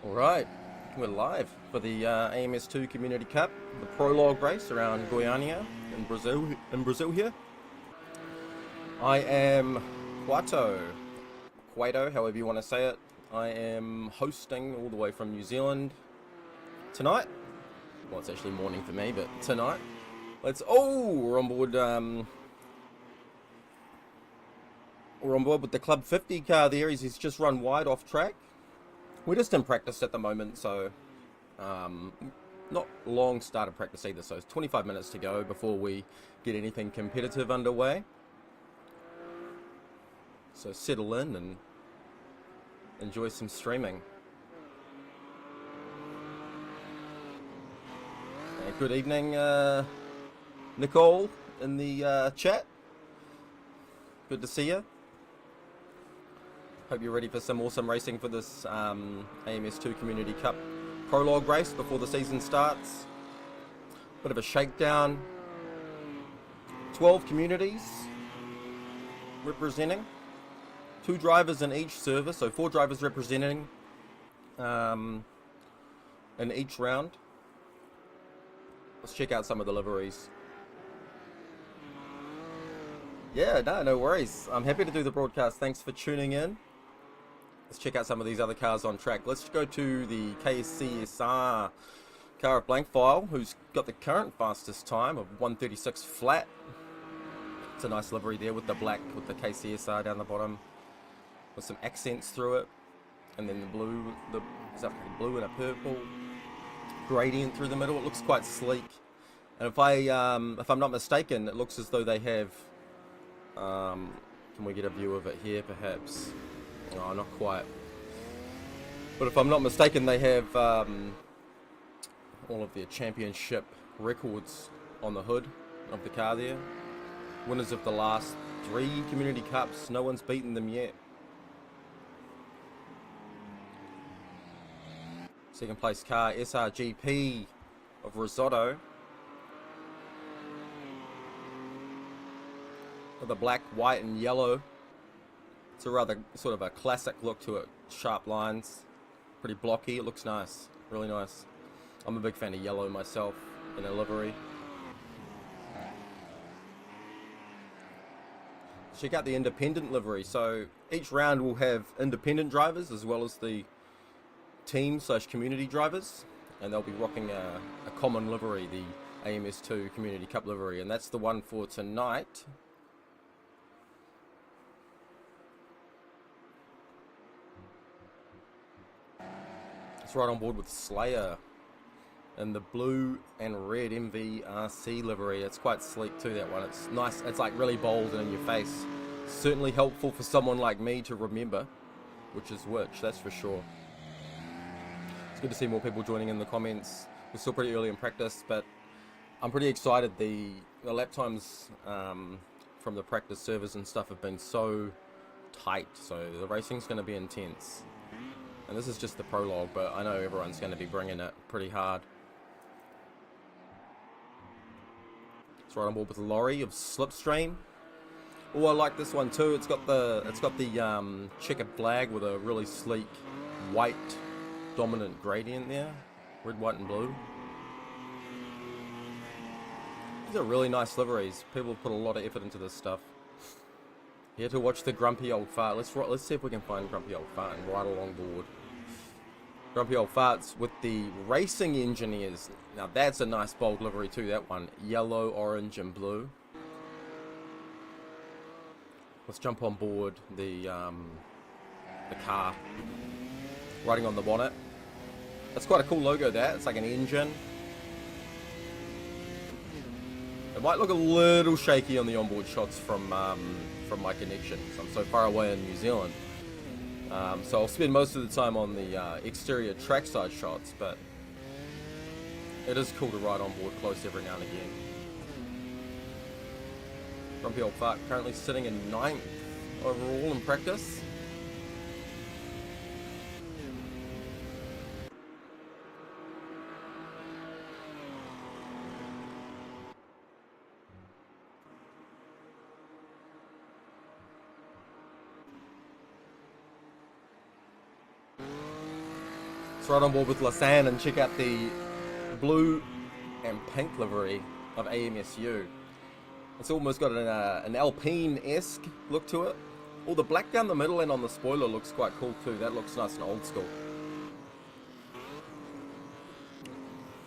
Alright, we're live for the AMS2 Community Cup, the Prologue race around Goiania in Brazil here. I am Quato, however you want to say it. I am hosting all the way from New Zealand tonight. Well, it's actually morning for me, but tonight. We're on board, with the Club 50 car there. He's just run wide off track. We're just in practice at the moment, so not long start of practice either, so it's 25 minutes to go before we get anything competitive underway. So settle in and enjoy some streaming. Good evening, Nicole in the chat. Good to see you. Hope you're ready for some awesome racing for this AMS2 Community Cup Prologue race before the season starts. Bit of a shakedown. 12 communities representing. 2 drivers in each service, so 4 drivers representing in each round. Let's check out some of the liveries. Yeah, no worries. I'm happy to do the broadcast. Thanks for tuning in. Let's check out some of these other cars on track. Let's go to the KCSR car of blank file, who's got the current fastest time of 1:36 flat. It's a nice livery there with the black, with the KCSR down the bottom, with some accents through it, and then the blue, it's a blue and a purple gradient through the middle. It looks quite sleek, and if I'm not mistaken, it looks as though they have. Can we get a view of it here, perhaps? Oh, not quite. But if I'm not mistaken, they have all of their championship records on the hood of the car there. Winners of the last 3 Community Cups. No one's beaten them yet. Second place car, SRGP of Risotto. With the black, white and yellow. It's a rather sort of a classic look to it. Sharp lines, pretty blocky. It looks nice, really nice. I'm a big fan of yellow myself in a livery. Check out the independent livery. So each round will have independent drivers as well as the team/community drivers, and they'll be rocking a common livery, the AMS2 Community Cup livery, and that's the one for tonight. It's right on board with Slayer in the blue and red MVRC livery. It's quite sleek too, that one. It's nice. It's like really bold and in your face. Certainly helpful for someone like me to remember which is which, that's for sure. It's good to see more people joining in the comments. We're still pretty early in practice, but I'm pretty excited. The lap times from the practice servers and stuff have been so tight, so the racing's going to be intense. And this is just the prologue, but I know everyone's going to be bringing it pretty hard. It's right on board with the lorry of Slipstream. Oh, I like this one too. It's got the checkered flag with a really sleek white dominant gradient there, red, white, and blue. These are really nice liveries. People put a lot of effort into this stuff. Here to watch the grumpy old fart. Let's see if we can find grumpy old fart and ride along board. Grumpy old farts with the racing engineers. Now that's a nice bold livery too. That one, yellow, orange, and blue. Let's jump on board the car, riding on the bonnet. That's quite a cool logo. That it's like an engine. It might look a little shaky on the onboard shots from my connection, because I'm so far away in New Zealand. So I'll spend most of the time on the exterior trackside shots, but it is cool to ride on board close every now and again. Grumpy old fart currently sitting in 9th overall in practice. Let's ride on board with Lasan and check out the blue and pink livery of AMSU. It's almost got an Alpine-esque look to it. All the black down the middle and on the spoiler looks quite cool too. That looks nice and old school.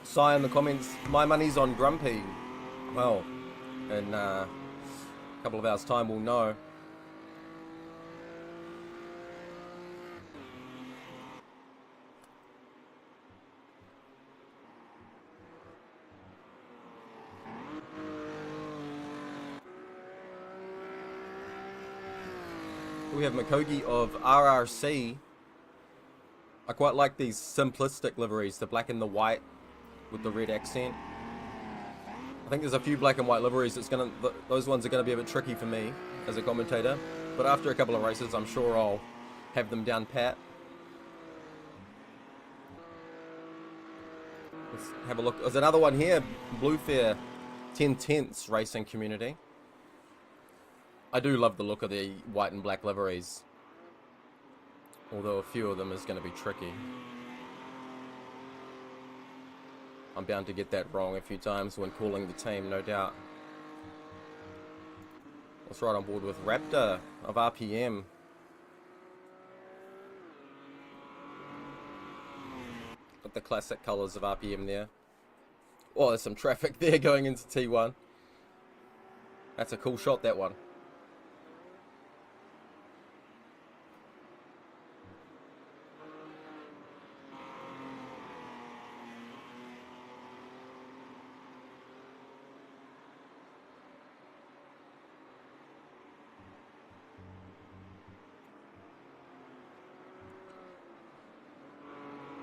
Sai in the comments, my money's on Grumpy. Well, in a couple of hours time we'll know. We have Makogi of RRC. I quite like these simplistic liveries, the black and the white with the red accent. I think there's a few black and white liveries those ones are gonna be a bit tricky for me as a commentator, but after a couple of races I'm sure I'll have them down pat. Let's have a look. There's another one here, Bluefair 10/10ths Racing Community. I do love the look of the white and black liveries, although a few of them is going to be tricky. I'm bound to get that wrong a few times when calling the team, no doubt. Let's ride on board with Raptor of RPM. Got the classic colours of RPM there. Oh, there's some traffic there going into T1. That's a cool shot, that one.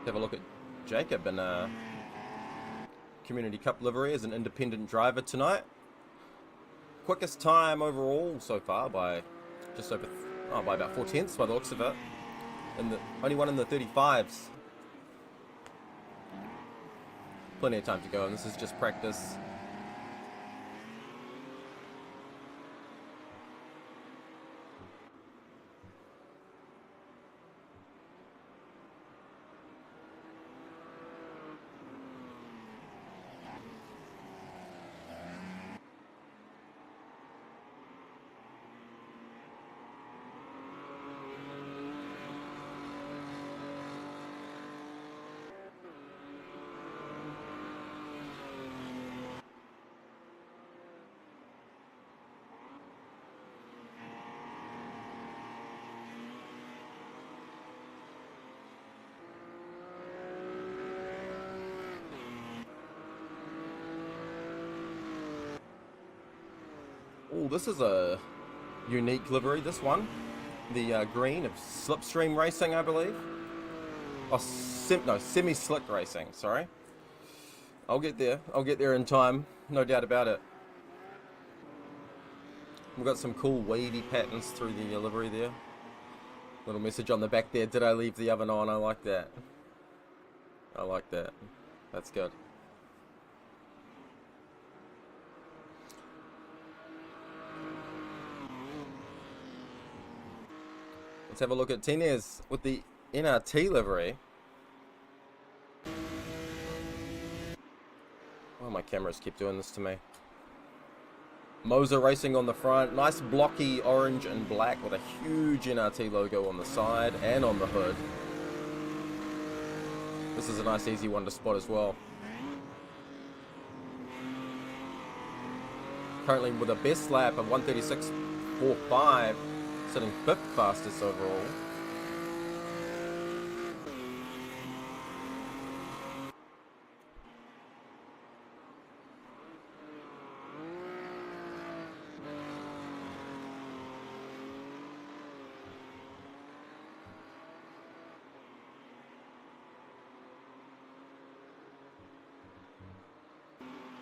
Have a look at Jacob in a Community Cup livery as an independent driver tonight. Quickest time overall so far by just over, by about 4/10ths by the looks of it. And the only one in the 35s. Plenty of time to go, and this is just practice. Oh, this is a unique livery, this one. The green of Slipstream Racing, I believe. Oh, semi-slick racing, sorry. I'll get there. I'll get there in time, no doubt about it. We've got some cool wavy patterns through the livery there. Little message on the back there, did I leave the oven on? I like that. I like that. That's good. Let's have a look at Tinez with the NRT livery. Oh, my cameras keep doing this to me. Moser Racing on the front. Nice blocky orange and black with a huge NRT logo on the side and on the hood. This is a nice easy one to spot as well. Currently with a best lap of 1:36.45. Sitting 5th fastest overall.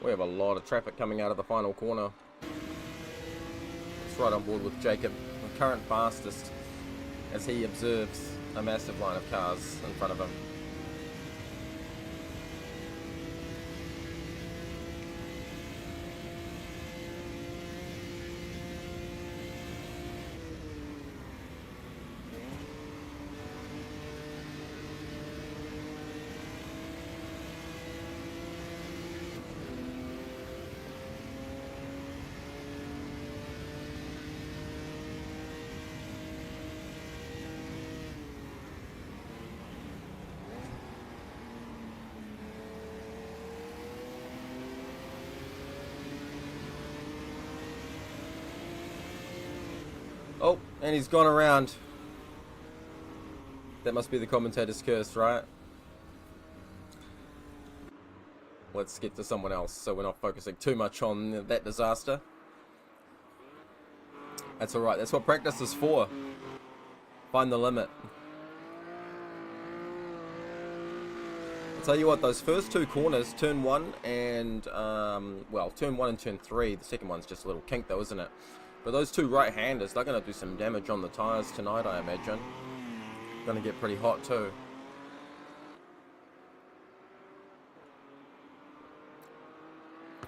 We have a lot of traffic coming out of the final corner. It's right on board with Jacob, the current fastest, as he observes a massive line of cars in front of him. And he's gone around. That must be the commentator's curse, right? Let's get to someone else so we're not focusing too much on that disaster. That's alright, that's what practice is for. Find the limit. I'll tell you what, those first two corners, turn 1 and, well, turn 1 and turn 3, the second one's just a little kink though, isn't it? But those two right-handers, they're going to do some damage on the tyres tonight, I imagine. Going to get pretty hot too.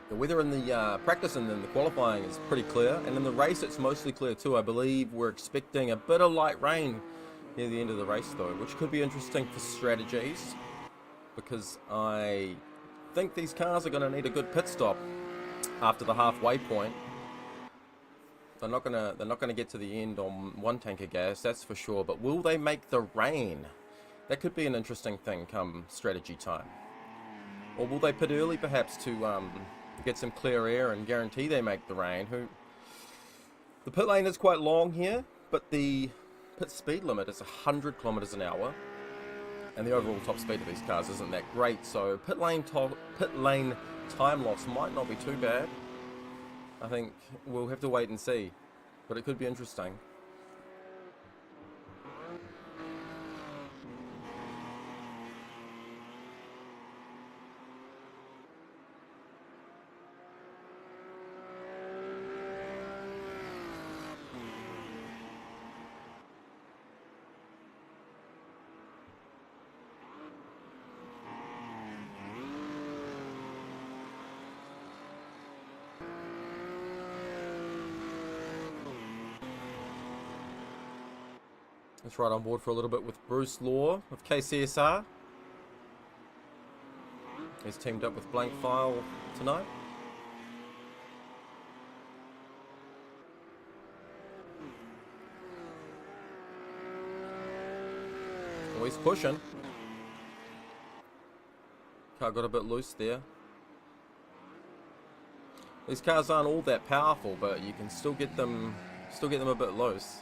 The weather in the practice and then the qualifying is pretty clear, and in the race it's mostly clear too. I believe we're expecting a bit of light rain near the end of the race though, which could be interesting for strategies, because I think these cars are going to need a good pit stop after the halfway point. They're not gonna get to the end on one tank of gas, that's for sure. But will they make the rain? That could be an interesting thing come strategy time. Or will they pit early perhaps to get some clear air and guarantee they make the rain? The pit lane is quite long here, but the pit speed limit is 100 kilometers an hour, and the overall top speed of these cars isn't that great. So pit lane time loss might not be too bad. I think we'll have to wait and see, but it could be interesting. Let's ride on board for a little bit with Bruce Law of KCSR. He's teamed up with Blank File tonight. Oh, he's pushing. Car got a bit loose there. These cars aren't all that powerful, but you can still get them a bit loose.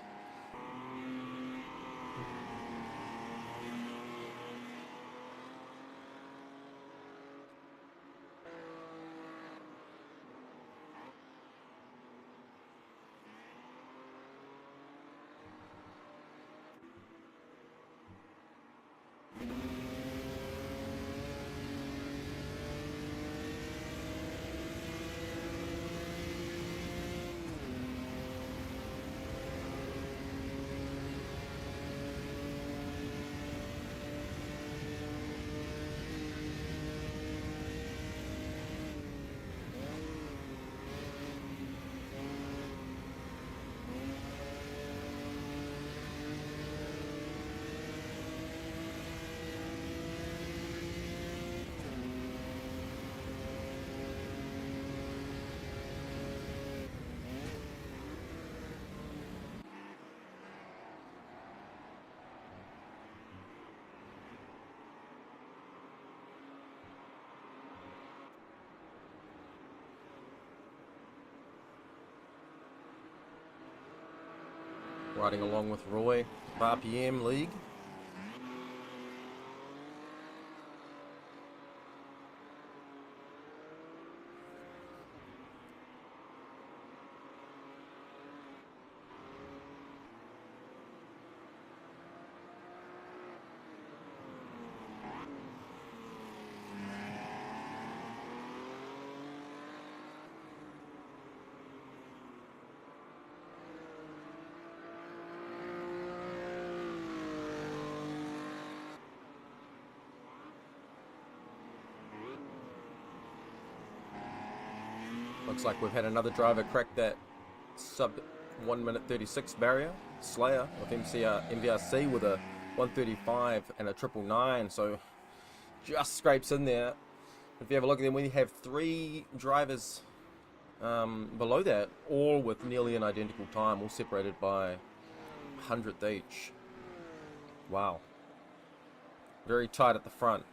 Riding along with Roy of RPM League. Looks like we've had another driver crack that sub 1 minute 36 barrier. Slayer of MVRC with a 135 and a 999, so just scrapes in there. If you have a look at them, we have 3 drivers below that, all with nearly an identical time, all separated by 100th each. Wow. Very tight at the front.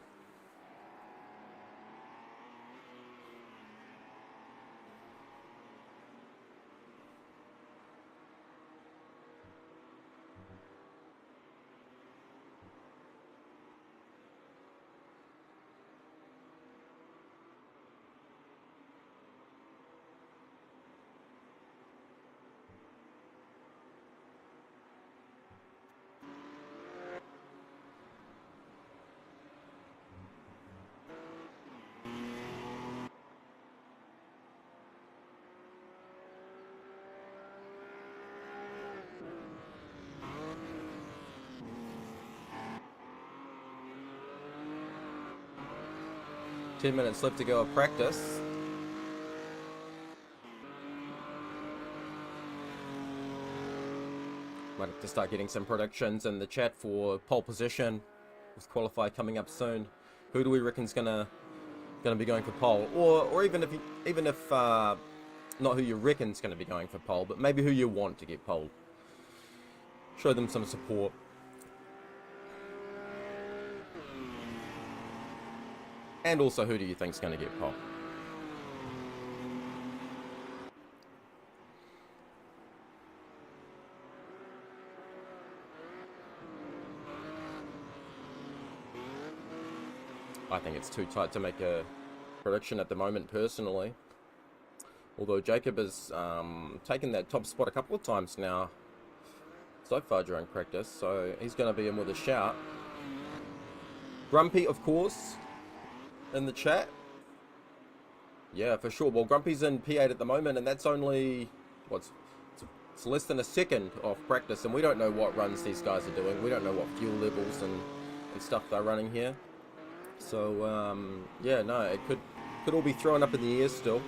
10 minutes left to go of practice. Might have to start getting some predictions in the chat for pole position with qualify coming up soon. Who do we reckon's gonna be going for pole, or even if not who you reckon's gonna be going for pole, but maybe who you want to get pole. Show them some support. And also, who do you think's gonna get pole? I think it's too tight to make a prediction at the moment, personally. Although Jacob has taken that top spot a couple of times now, so far during practice, so he's going to be in with a shout. Grumpy, of course, in the chat. Yeah, for sure. Well, Grumpy's in P8 at the moment, and that's only, it's less than a second off practice, and we don't know what runs these guys are doing. We don't know what fuel levels and stuff they're running here. So, yeah, no, it could all be thrown up in the air still.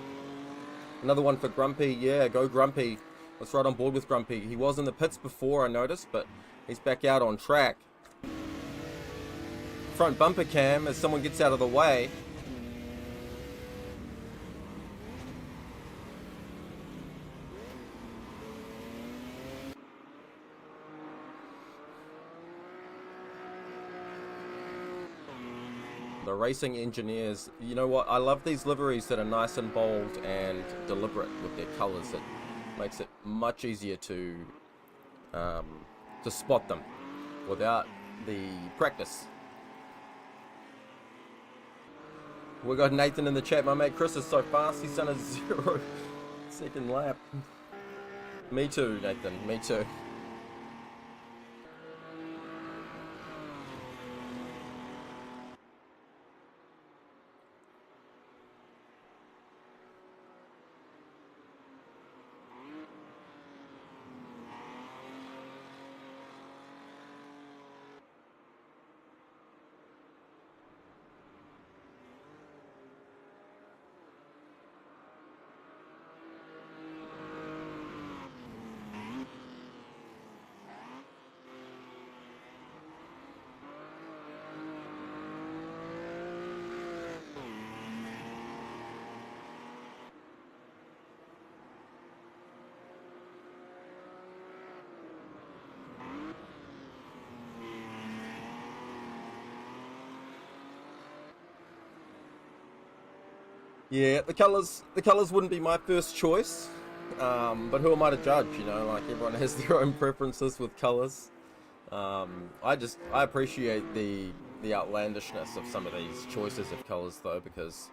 Another one for Grumpy. Yeah, go Grumpy. Let's right on board with Grumpy. He was in the pits before, I noticed, but he's back out on track. Front bumper cam as someone gets out of the way. The racing engineers, you know what, I love these liveries that are nice and bold and deliberate with their colours. It makes it much easier to spot them without the practice. We got Nathan in the chat. My mate Chris is so fast, he's done a 0-second lap. Me too, Nathan, me too. Yeah, the colours wouldn't be my first choice, but who am I to judge? You know, like everyone has their own preferences with colours. I appreciate the outlandishness of some of these choices of colours though, because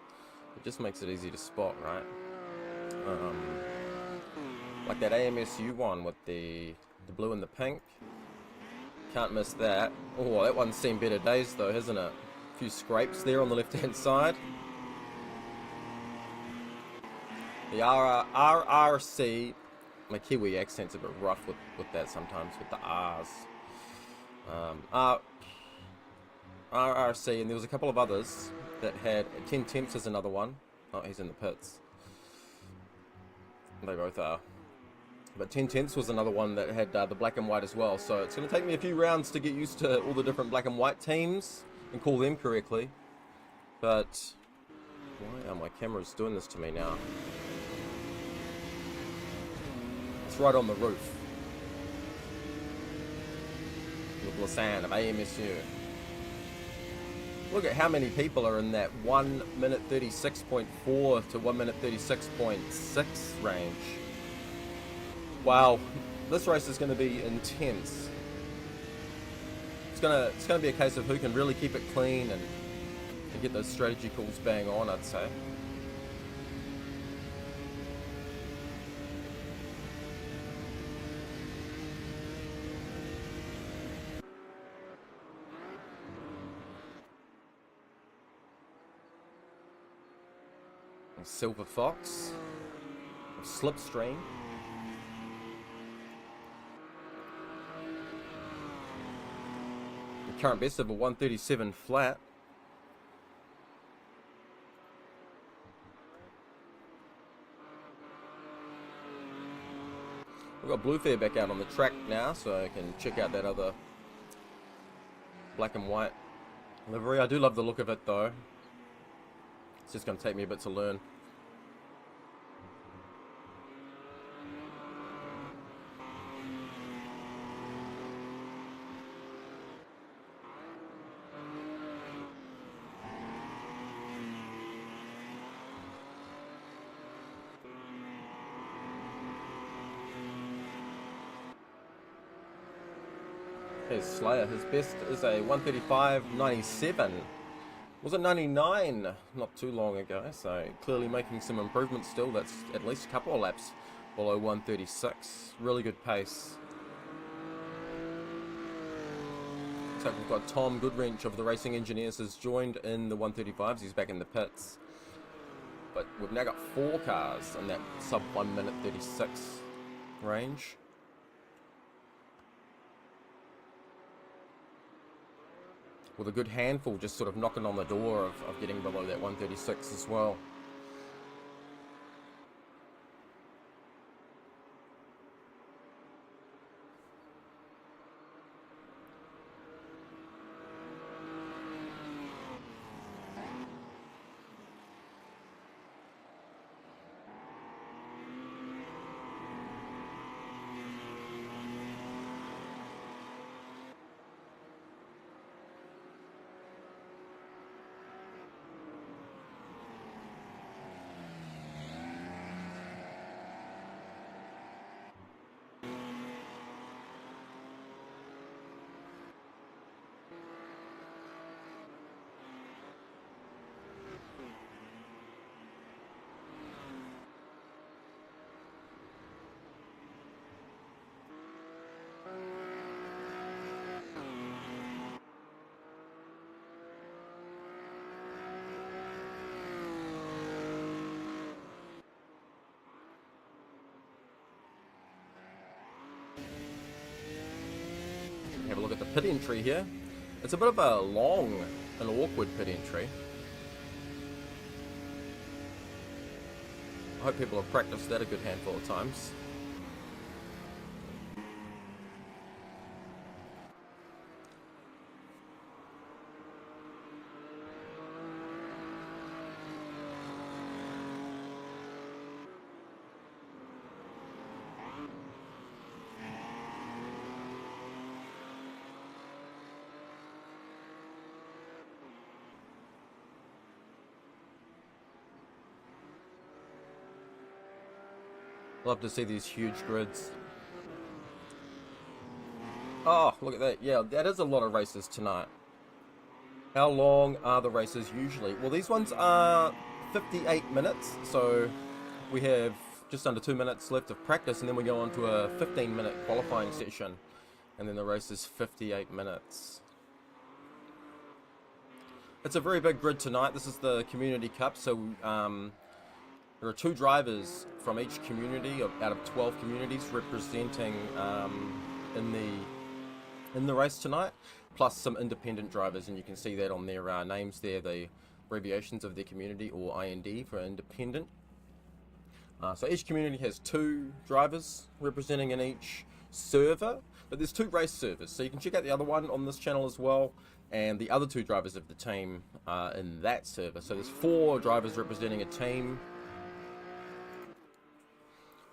it just makes it easy to spot, right? Like that AMS2 one with the blue and the pink. Can't miss that. Oh, that one's seen better days though, hasn't it? A few scrapes there on the left-hand side. The RRC, my Kiwi accent's a bit rough with that sometimes, with the R's. RRC, and there was a couple of others that had, 10 Temps is another one. Oh, he's in the pits. They both are. But 10 Temps was another one that had the black and white as well, so it's going to take me a few rounds to get used to all the different black and white teams and call them correctly. But, why are my cameras doing this to me now? It's right on the roof. The Blasan of AMS2. Look at how many people are in that 1 minute 36.4 to 1 minute 36.6 range. Wow, this race is going to be intense. It's gonna be a case of who can really keep it clean and get those strategy calls bang on, I'd say. Silver Fox, Slipstream. The current best of a 137 flat. We've got Bluefair back out on the track now, so I can check out that other black and white livery. I do love the look of it though. It's just going to take me a bit to learn. Here's Slayer. His best is a 135.97. Was it 99 not too long ago, so clearly making some improvements still. That's at least a couple of laps below 136. Really good pace. So we've got Tom Goodwrench of the Racing Engineers has joined in the 135s. He's back in the pits. But we've now got 4 cars in that sub 1 minute 36 range. With a good handful just sort of knocking on the door of getting below that 136 as well. Have a look at the pit entry here. It's a bit of a long and awkward pit entry. I hope people have practiced that a good handful of times. Love to see these huge grids. Oh, look at that. Yeah, that is a lot of races tonight. How long are the races usually? Well, these ones are 58 minutes. So we have just under 2 minutes left of practice, and then we go on to a 15-minute qualifying session. And then the race is 58 minutes. It's a very big grid tonight. This is the Community Cup, so there are 2 drivers from each community out of 12 communities representing in the race tonight, plus some independent drivers, and you can see that on their names there, the abbreviations of their community, or IND for independent. So each community has 2 drivers representing in each server, but there's 2 race servers, so you can check out the other one on this channel as well, and the other 2 drivers of the team in that server. So there's 4 drivers representing a team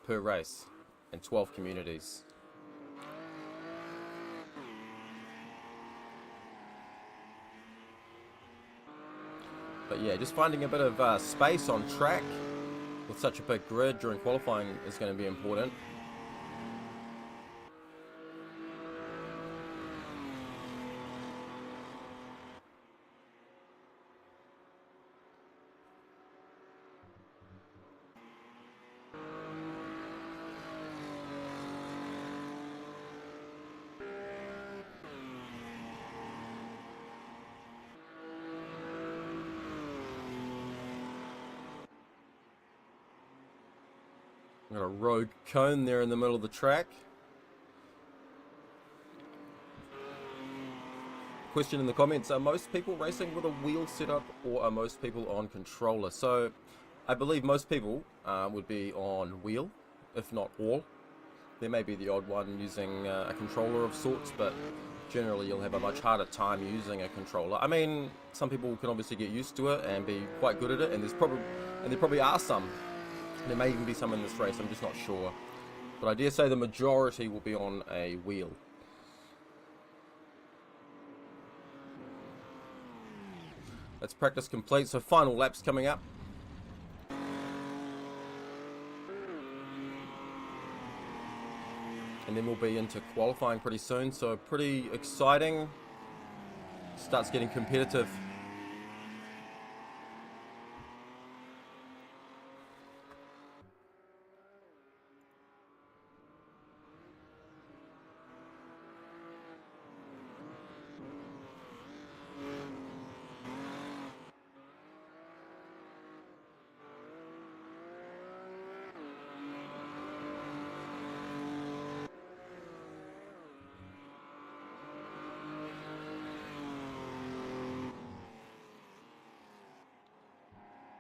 per race and 12 communities. But yeah, just finding a bit of space on track with such a big grid during qualifying is going to be important. Got a road cone there in the middle of the track. Question in the comments, are most people racing with a wheel setup or are most people on controller? So I believe most people would be on wheel, if not all. There may be the odd one using a controller of sorts, but generally you'll have a much harder time using a controller. I mean, some people can obviously get used to it and be quite good at it, and there probably are some. There may even be some in this race, I'm just not sure. But I dare say the majority will be on a wheel. That's practice complete, so final laps coming up. And then we'll be into qualifying pretty soon, so pretty exciting. Starts getting competitive.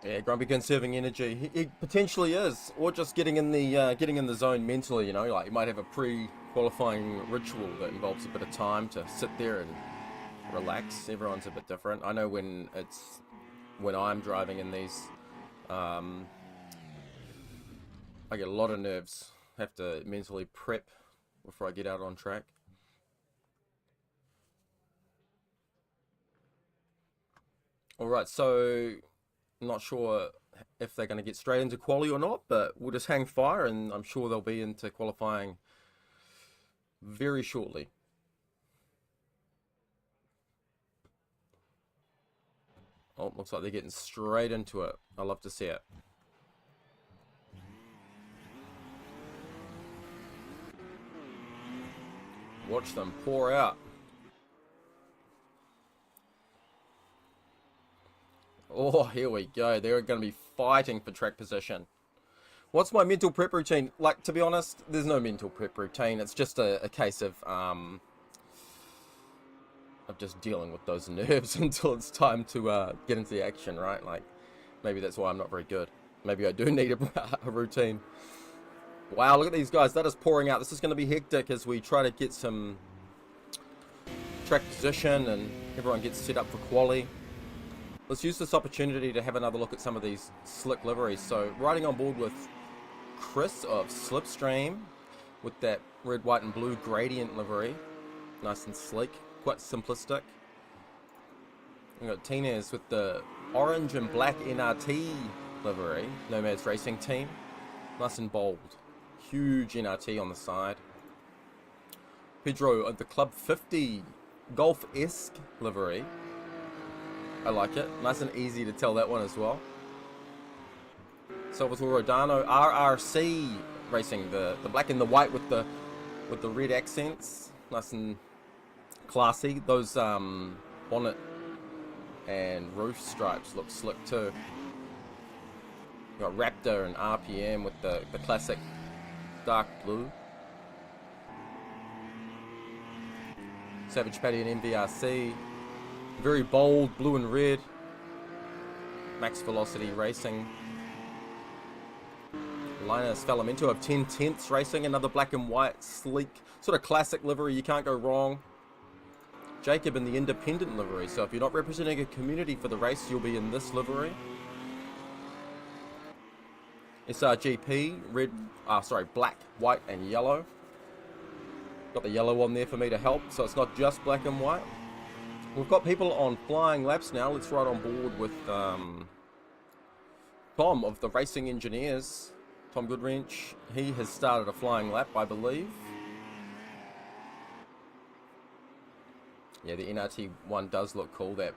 Yeah, Grumpy conserving energy. He potentially is, or just getting in the zone mentally. You know, like you might have a pre-qualifying ritual that involves a bit of time to sit there and relax. Everyone's a bit different. I know when I'm driving in these, I get a lot of nerves. Have to mentally prep before I get out on track. All right, so. Not sure if they're going to get straight into quali or not, but we'll just hang fire, and I'm sure they'll be into qualifying very shortly. Oh, looks like they're getting straight into it. I love to see it. Watch them pour out. Oh, here we go. They're going to be fighting for track position. What's my mental prep routine? Like, to be honest, there's no mental prep routine. It's just a case of just dealing with those nerves until it's time to get into the action, right? Like, maybe that's why I'm not very good. Maybe I do need a routine. Wow, look at these guys. That is pouring out. This is going to be hectic as we try to get some track position and everyone gets set up for quali. Let's use this opportunity to have another look at some of these slick liveries. So riding on board with Chris of Slipstream with that red, white and blue gradient livery. Nice and sleek, quite simplistic. We've got Tinez with the orange and black NRT livery, Nomads Racing Team. Nice and bold. Huge NRT on the side. Pedro at the Club 50 Golf-esque livery. I like it. Nice and easy to tell that one as well. Salvatore Rodano, RRC Racing, the black and the white with the red accents. Nice and classy. Those bonnet and roof stripes look slick too. We've got Raptor and RPM with the classic dark blue. Savage Paddy and MVRC. Very bold, blue and red. Max Velocity Racing. Linus Falamento of 10 Tenths Racing, another black and white, sleek, sort of classic livery, you can't go wrong. Jacob in the independent livery, so if you're not representing a community for the race, you'll be in this livery. SRGP, black, white and yellow. Got the yellow on there for me to help, so it's not just black and white. We've got people on flying laps now. Let's ride on board with Tom of the Racing Engineers. Tom Goodwrench. He has started a flying lap, I believe. Yeah, the NRT one does look cool. That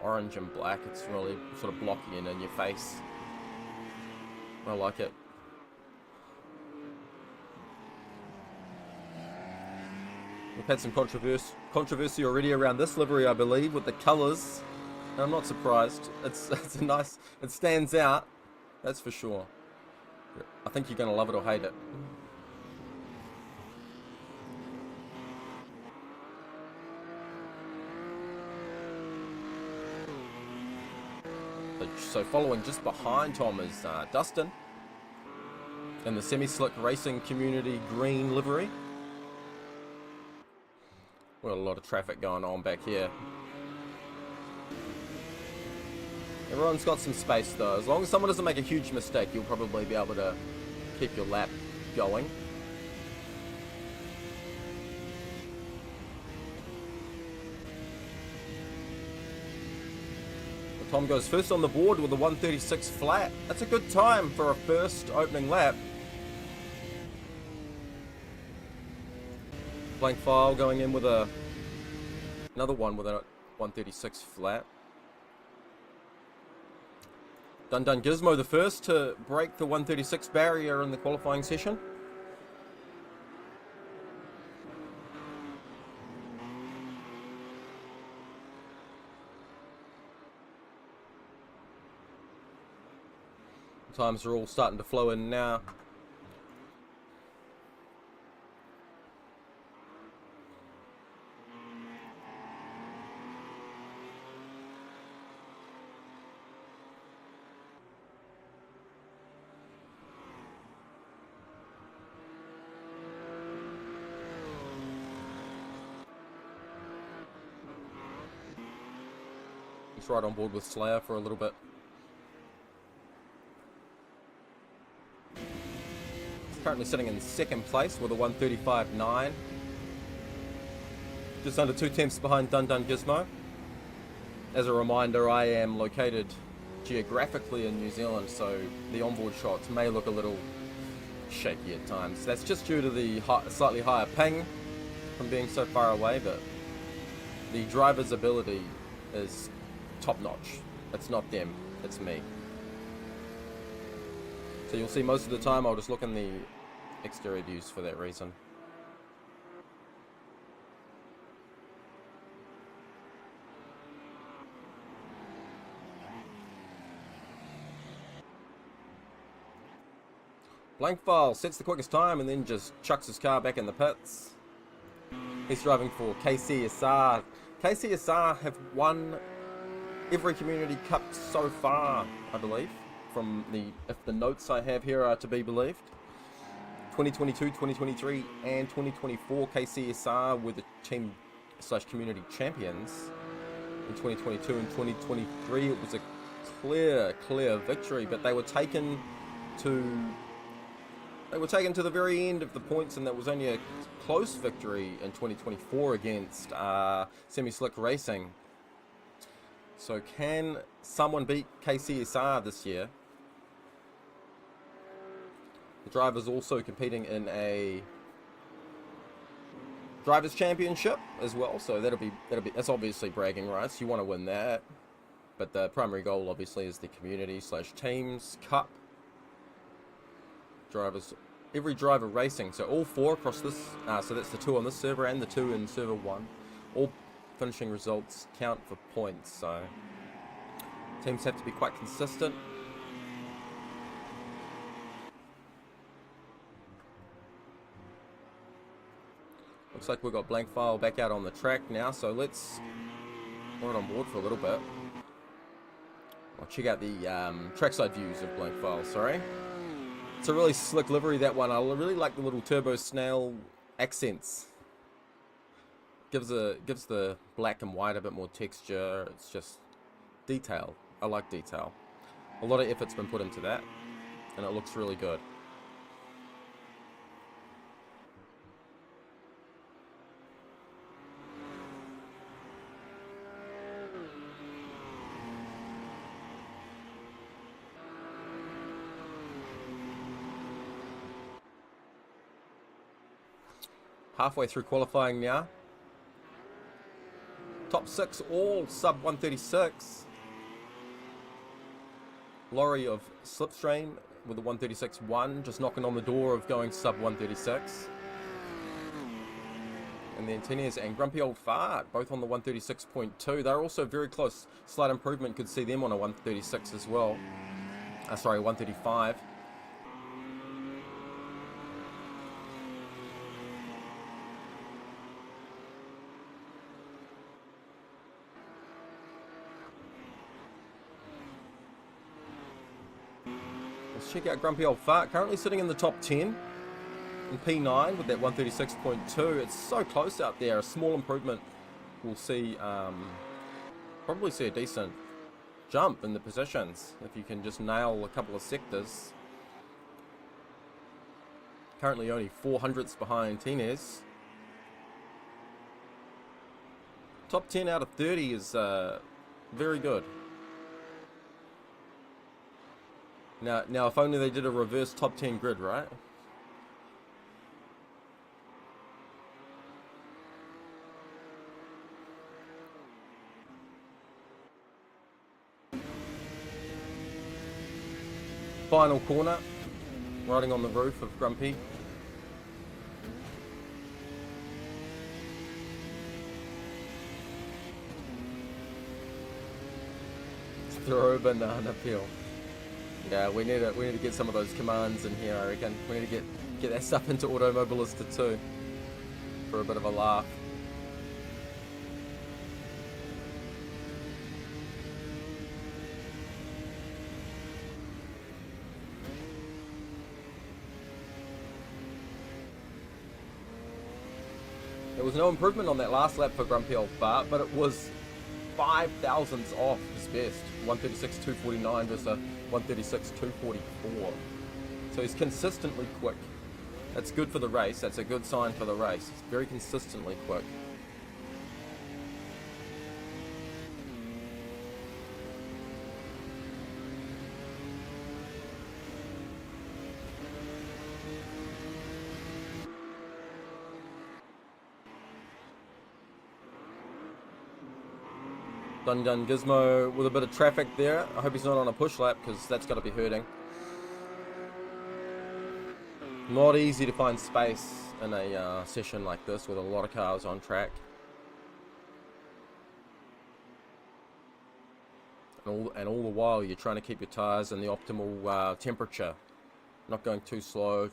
orange and black. It's really sort of blocky and in your face. I like it. We've had some controversy already around this livery, I believe, with the colours. And I'm not surprised. It's a nice. It stands out. That's for sure. I think you're going to love it or hate it. So following just behind Tom is Dustin. in the Semi-Slick Racing Community green livery. We've got a lot of traffic going on back here. Everyone's got some space though. As long as someone doesn't make a huge mistake, you'll probably be able to keep your lap going. Tom goes first on the board with a 1:36 flat. That's a good time for a first opening lap. Blank File going in with another one with a 1:36 flat. Dun Dun Gizmo the first to break the 1:36 barrier in the qualifying session. Times are all starting to flow in now. He's right on board with Slayer for a little bit. Currently sitting in second place with a 1:35.9. Just under 2 tenths behind Dun Dun Gizmo. As a reminder, I am located geographically in New Zealand, so the onboard shots may look a little shaky at times. That's just due to the slightly higher ping from being so far away, but the driver's ability is top notch. It's not them, it's me. So you'll see most of the time I'll just look in the exterior views for that reason. Blank File sets the quickest time and then just chucks his car back in the pits. He's driving for KCSR. KCSR have won every Community Cup so far, I believe. From if the notes I have here are to be believed. 2022, 2023 and 2024 KCSR were the team/community champions. In 2022 and 2023 it was a clear victory, but they were taken to the very end of the points, and that was only a close victory in 2024 against Semi-Slick Racing. So can someone beat KCSR this year? The driver's also competing in a drivers championship as well, so that's obviously bragging rights. You want to win that, but the primary goal obviously is the community/teams cup. Every driver racing, so all four across this, so that's the 2 on this server and the 2 in server 1. All finishing results count for points, so teams have to be quite consistent. Looks like we've got Blank File back out on the track now, so let's ride on board for a little bit. I'll check out the trackside views of Blank File, sorry. It's a really slick livery, that one. I really like the little turbo snail accents. Gives the black and white a bit more texture. It's just detail. I like detail. A lot of effort's been put into that, and it looks really good. Halfway through qualifying now. Top 6 all sub 136. Lorry of Slipstream with a 136.1, just knocking on the door of going sub 136. And then Teniers and Grumpy Old Fart, both on the 136.2. They're also very close. Slight improvement, could see them on a 136 as well. Sorry, 135. Let's check out Grumpy Old Fart. Currently sitting in the top 10 in P9 with that 136.2. It's so close out there. A small improvement. We'll see, probably see a decent jump in the positions if you can just nail a couple of sectors. Currently only 400ths behind Tinez. Top 10 out of 30 is very good. Now, if only they did a reverse top 10 grid, right? Final corner, riding on the roof of Grumpy. Throw a banana peel. Yeah, we need to get some of those commands in here, I reckon. We need to get that stuff into Automobilista too, for a bit of a laugh. There was no improvement on that last lap for Grumpy Old Fart, but it was 5 thousandths off his best. 136.249 versus a 136.244. So he's consistently quick. That's good for the race. That's a good sign for the race. He's very consistently quick. Dun Gizmo with a bit of traffic there. I hope he's not on a push lap because that's got to be hurting. Not easy to find space in a session like this with a lot of cars on track. And all the while you're trying to keep your tyres in the optimal temperature. Not going too slow.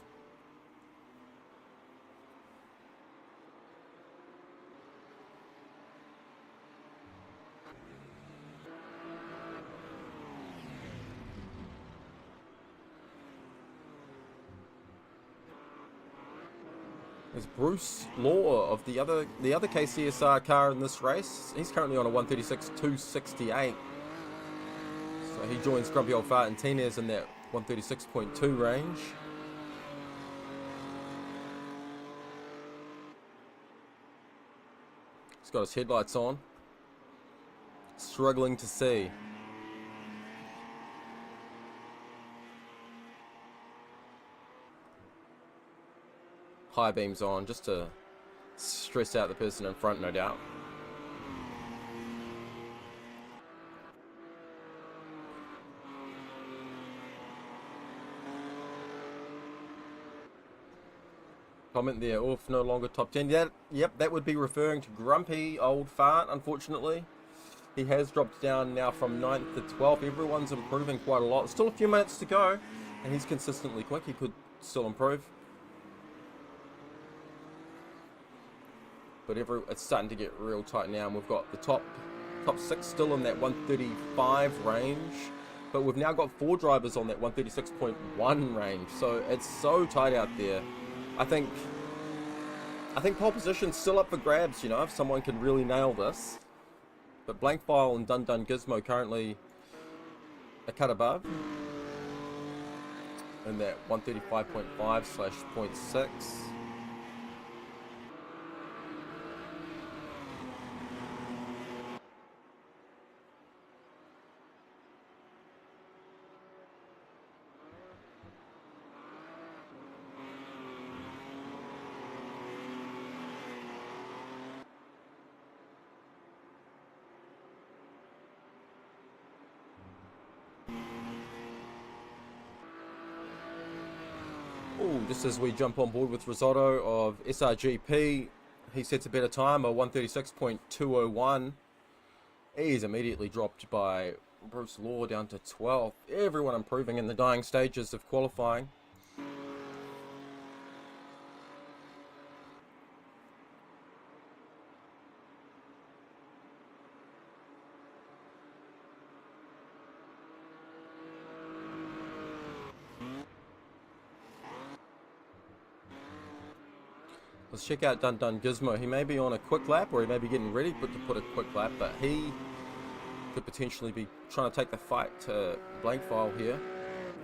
There's Bruce Law of the other KCSR car in this race. He's currently on a 136.268. So he joins Grumpy Old Fart and Tinez in that 136.2 range. He's got his headlights on. Struggling to see. High beams on just to stress out the person in front, no doubt. Comment there, oof, no longer top 10. Yeah, yep, that would be referring to Grumpy Old Fart, unfortunately. He has dropped down now from 9th to 12th. Everyone's improving quite a lot. Still a few minutes to go, and he's consistently quick. He could still improve. But it's starting to get real tight now, and we've got the top 6 still in that 135 range, but we've now got 4 drivers on that 136.1 range, so it's so tight out there. I think pole position's still up for grabs, you know, if someone can really nail this. But Blankfile and Dun Gizmo currently a cut above in that 135.5/0.6. Just as we jump on board with Risotto of SRGP, he sets a better time, a 136.201. He's immediately dropped by Bruce Law down to 12th. Everyone improving in the dying stages of qualifying. Let's check out Dun Dun Gizmo. He may be on a quick lap, or he may be getting ready to put a quick lap, but he could potentially be trying to take the fight to Blankfile here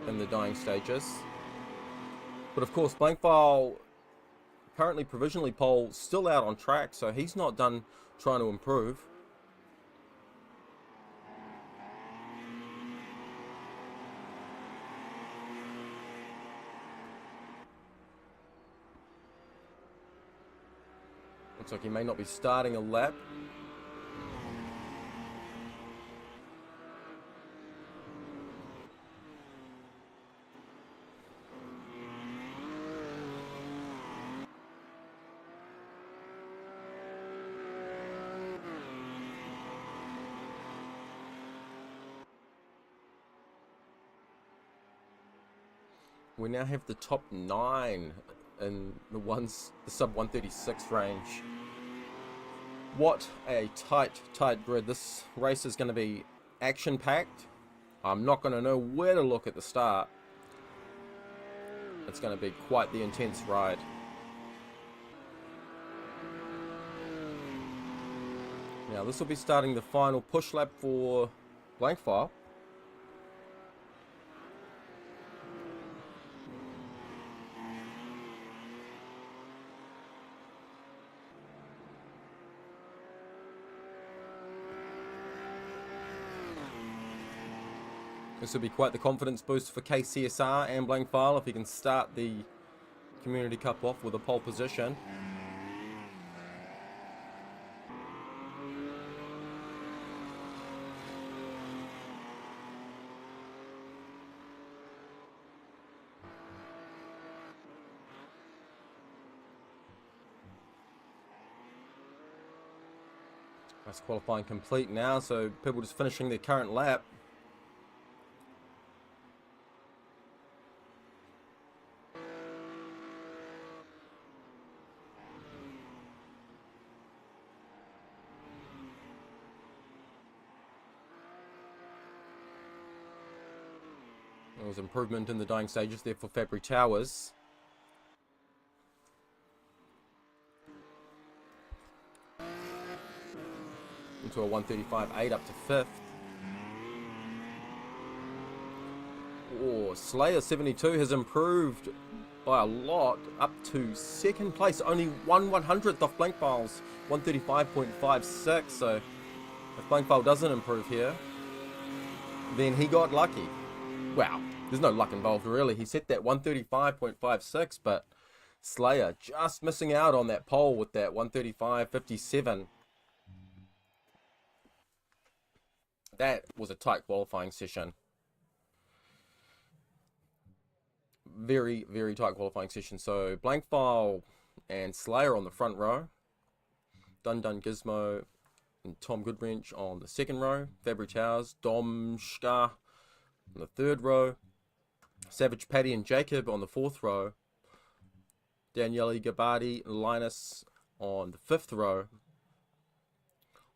in the dying stages. But of course, Blankfile, currently provisionally pole, still out on track, so he's not done trying to improve. Looks like he may not be starting a lap. We now have the top 9 in the sub 136 range. What a tight grid. This race is going to be action-packed. I'm not going to know where to look at the start. It's going to be quite the intense ride. Now this will be starting the final push lap for Blankfile. This will be quite the confidence boost for KCSR and Blankfile if he can start the Community Cup off with a pole position. That's qualifying complete now, so people just finishing their current lap. There was improvement in the dying stages there for Fabry Towers. Into a 135.8 up to 5th. Oh, Slayer 72 has improved by a lot up to 2nd place. Only 1/100th off Blankfile's 135.56. So if Blankfile doesn't improve here, then he got lucky. Wow, there's no luck involved really. He set that 135.56, but Slayer just missing out on that pole with that 135.57. That was a tight qualifying session. Very, very tight qualifying session. So Blankfile and Slayer on the front row. Dun Dun Gizmo and Tom Goodwrench on the 2nd row. Fabry Towers, Domshka on the 3rd row. Savage Paddy and Jacob on the 4th row. Daniele Gabbardi and Linus on the 5th row.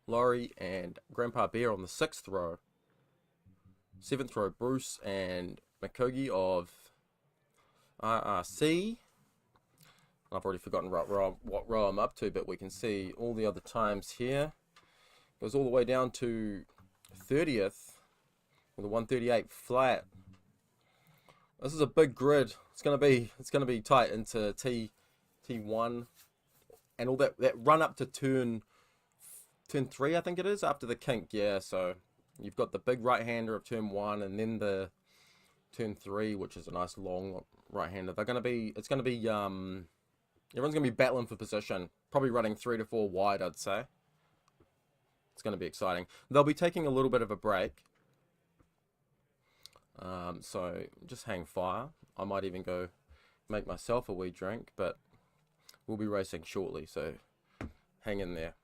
Laurie and Grandpa Bear on the 6th row. 7th row, Bruce and McCogie of RRC. I've already forgotten what row I'm up to, but we can see all the other times here. Goes all the way down to 30th with a 138 flat. This is a big grid. It's gonna be tight into T1 and all that run up to turn 3, I think it is, after the kink. Yeah, so you've got the big right-hander of turn 1 and then the turn 3, which is a nice long right-hander. Everyone's gonna be battling for position, probably running 3 to 4 wide, I'd say. It's gonna be exciting. They'll be taking a little bit of a break, so just hang fire. I might even go make myself a wee drink, but we'll be racing shortly, so hang in there.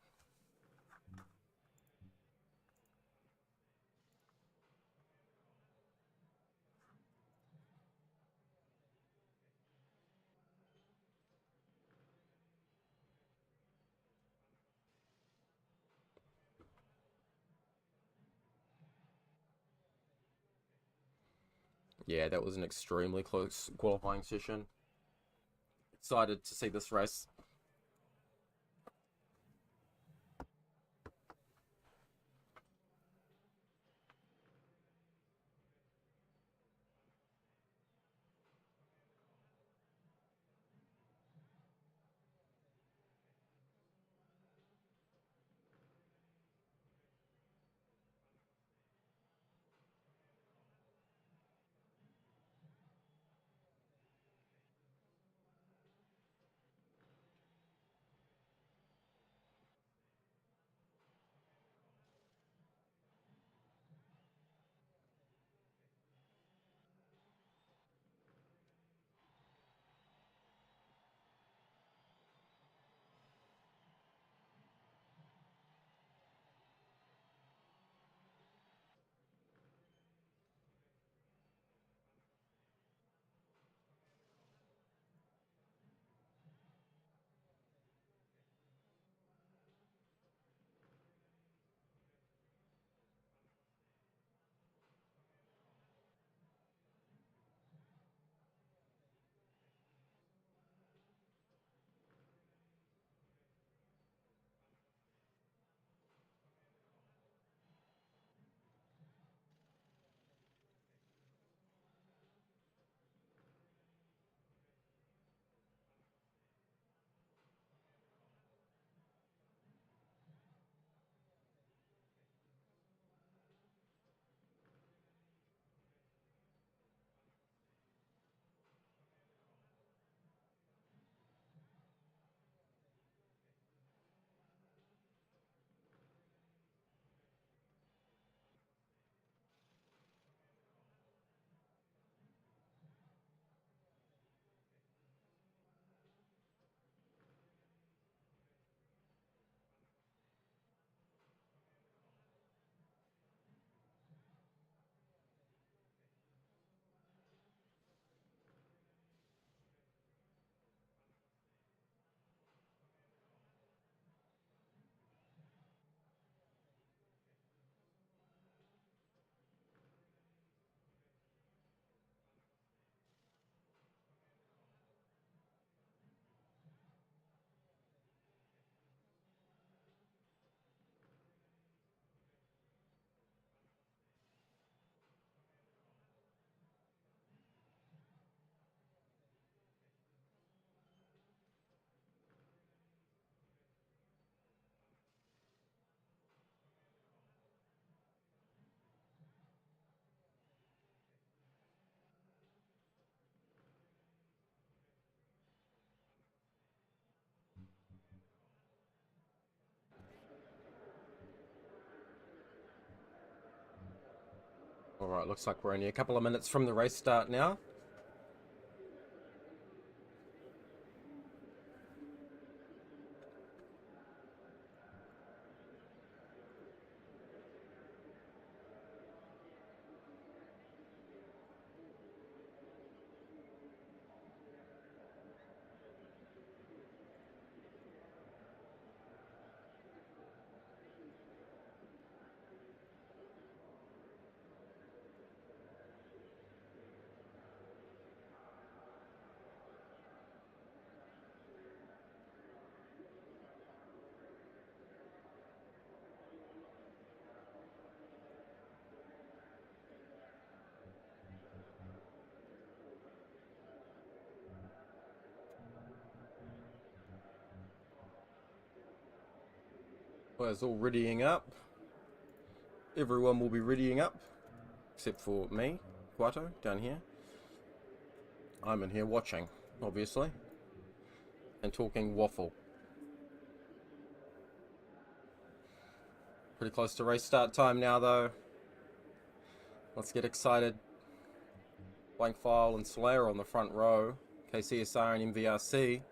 Yeah, that was an extremely close qualifying session. Excited to see this race. Alright, looks like we're only a couple of minutes from the race start now. Well, it's all readying up. Everyone will be readying up, except for me, Quato, down here. I'm in here watching, obviously, and talking waffle. Pretty close to race start time now, though. Let's get excited. Blank File and Slayer on the front row. KCSR and MVRC.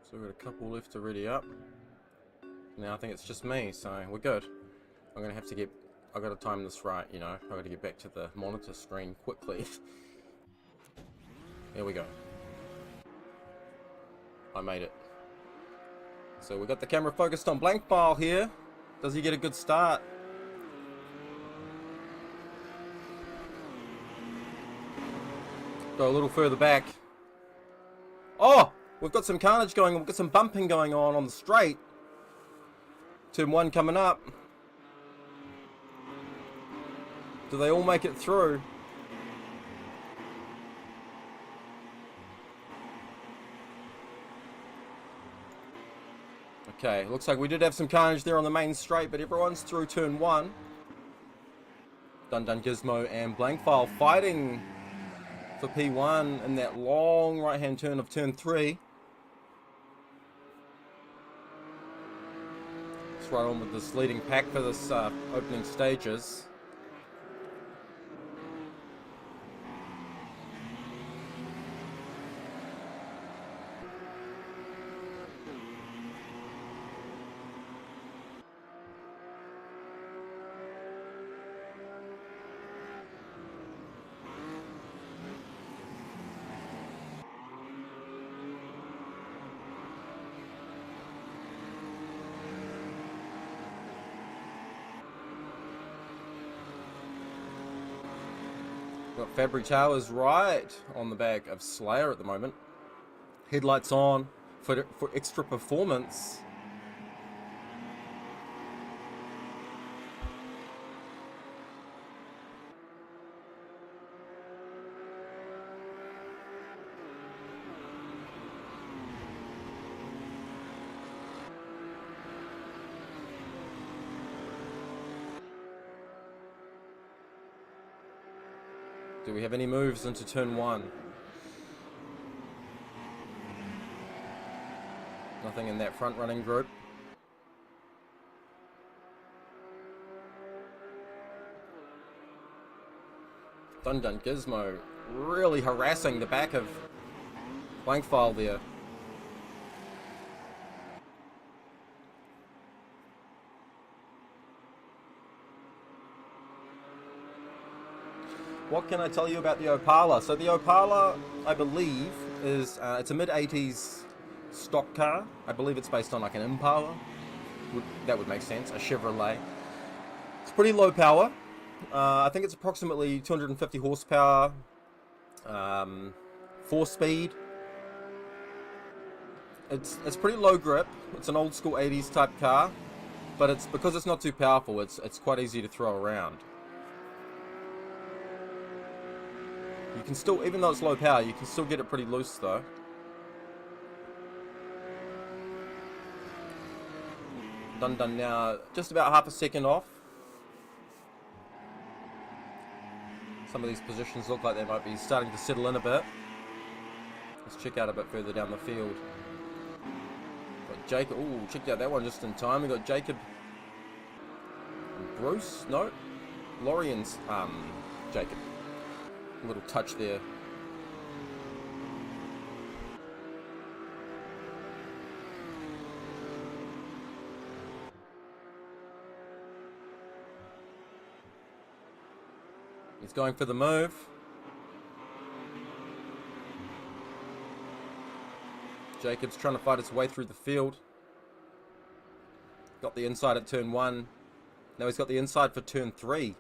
So we've got a couple left to ready up. Now I think it's just me, so we're good. I'm gonna have to I've got to time this right, you know. I've got to get back to the monitor screen quickly. Here we go. I made it. So we got the camera focused on Blank File here. Does he get a good start? Go a little further back. Oh! We've got some carnage going on. We've got some bumping going on the straight. Turn 1 coming up. Do they all make it through? Okay, looks like we did have some carnage there on the main straight, but everyone's through turn 1. Dun Dun Gizmo and Blank File fighting for P1 in that long right-hand turn of turn 3. Let's ride on with this leading pack for this opening stages. Got Fabry Towers right on the back of Slayer at the moment. Headlights on for extra performance. Do we have any moves into turn 1? Nothing in that front running group. Dun Dun Gizmo really harassing the back of Blank File there. What can I tell you about the Opala? So the Opala, I believe, is it's a mid-80s stock car. I believe it's based on like an Impala. That would make sense, a Chevrolet. It's pretty low power. I think it's approximately 250 horsepower, 4-speed. It's pretty low grip. It's an old school 80s type car, but because it's not too powerful, it's quite easy to throw around. You can still, even though it's low power, you can still get it pretty loose though. Dun now just about half a second off. Some of these positions look like they might be starting to settle in a bit. Let's check out a bit further down the field. Got Jacob. Ooh, checked out that one just in time. We got Jacob and Bruce. No, Lorian's Jacob. A little touch there. He's going for the move. Jacob's trying to fight his way through the field. Got the inside at turn 1. Now he's got the inside for turn 3.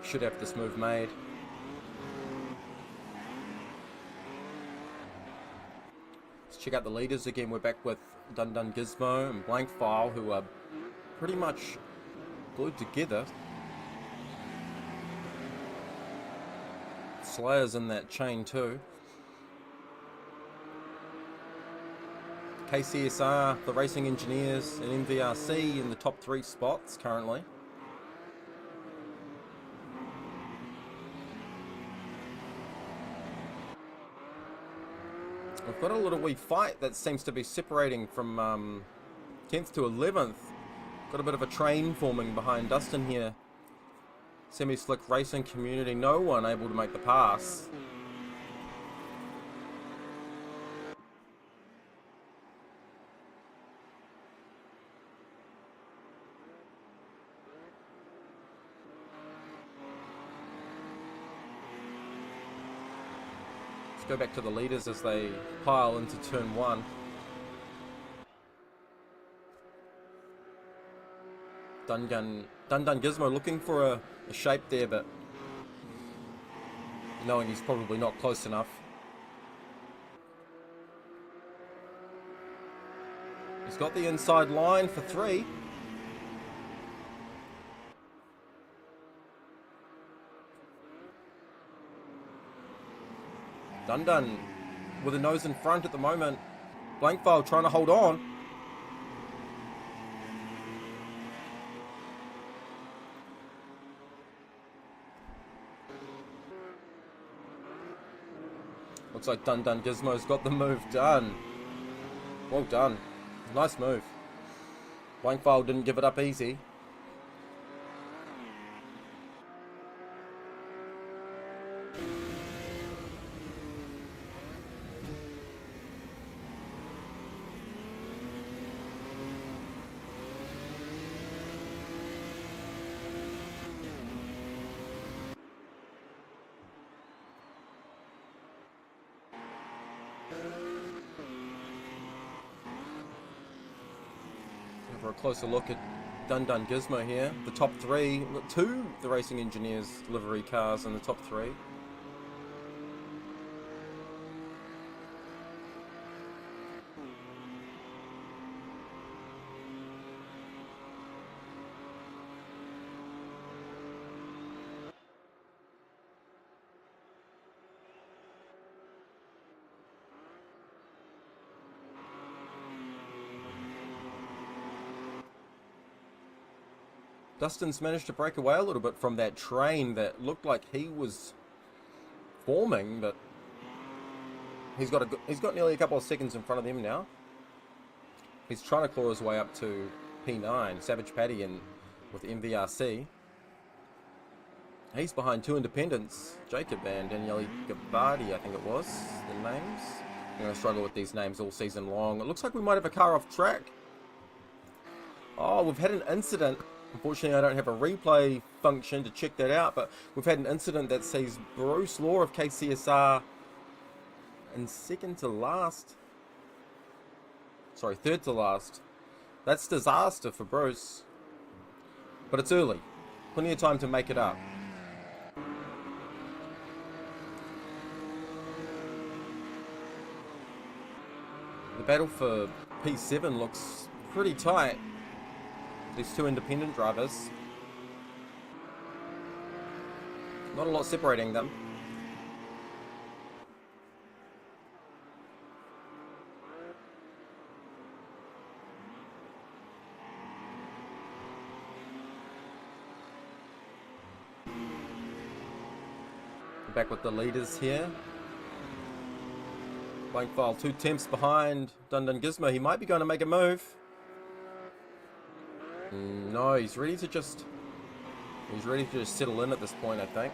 Should have this move made. Let's check out the leaders again. We're back with Dun Gizmo and Blank File, who are pretty much glued together. Slayer's in that chain too. KCSR, the Racing Engineers, and MVRC in the top 3 spots currently. We've got a little wee fight that seems to be separating from 10th to 11th. Got a bit of a train forming behind Dustin here. Semi-slick Racing Community, no one able to make the pass. Let's go back to the leaders as they pile into turn 1. Dun Gizmo looking for a shape there, but knowing he's probably not close enough. He's got the inside line for 3. Dun with a nose in front at the moment. Blank File trying to hold on. Looks like Dun Gizmo's got the move done. Well done. Nice move. Blank File didn't give it up easy. For a closer look at Dun Gizmo here. The top 3, we've got 2 of the Racing Engineers livery cars in the top 3. Dustin's managed to break away a little bit from that train that looked like he was forming, but he's got nearly a couple of seconds in front of him now. He's trying to claw his way up to P9, Savage Paddy, and with MVRC. He's behind 2 independents, Jacob and Daniele Gabardi, I think it was, the names. I'm going to struggle with these names all season long. It looks like we might have a car off track. Oh, we've had an incident. Unfortunately, I don't have a replay function to check that out, but we've had an incident that sees Bruce Law of KCSR in third to last. That's disaster for Bruce. But it's early. Plenty of time to make it up. The battle for P7 looks pretty tight. These 2 independent drivers. Not a lot separating them. back with the leaders here. Blank File 2 tenths behind Dun Dun Gizmo. He might be going to make a move. No, he's ready to just settle in at this point, I think.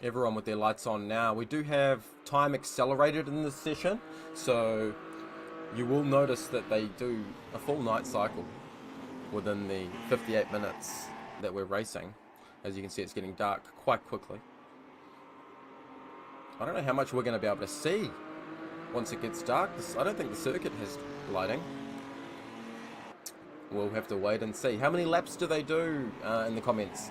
Everyone with their lights on now. We do have time accelerated in this session, so you will notice that they do a full night cycle within the 58 minutes that we're racing. As you can see, it's getting dark quite quickly. I don't know how much we're going to be able to see once it gets dark. I don't think the circuit has lighting. We'll have to wait and see. How many laps do they do in the comments?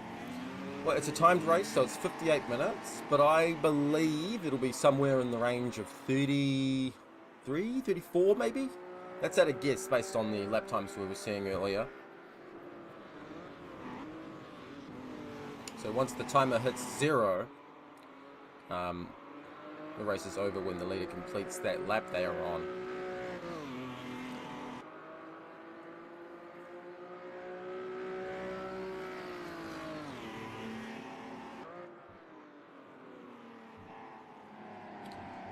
Well, it's a timed race, so it's 58 minutes, but I believe it'll be somewhere in the range of 33, 34 maybe? That's at a guess based on the lap times we were seeing earlier. So once the timer hits 0, the race is over when the leader completes that lap they are on.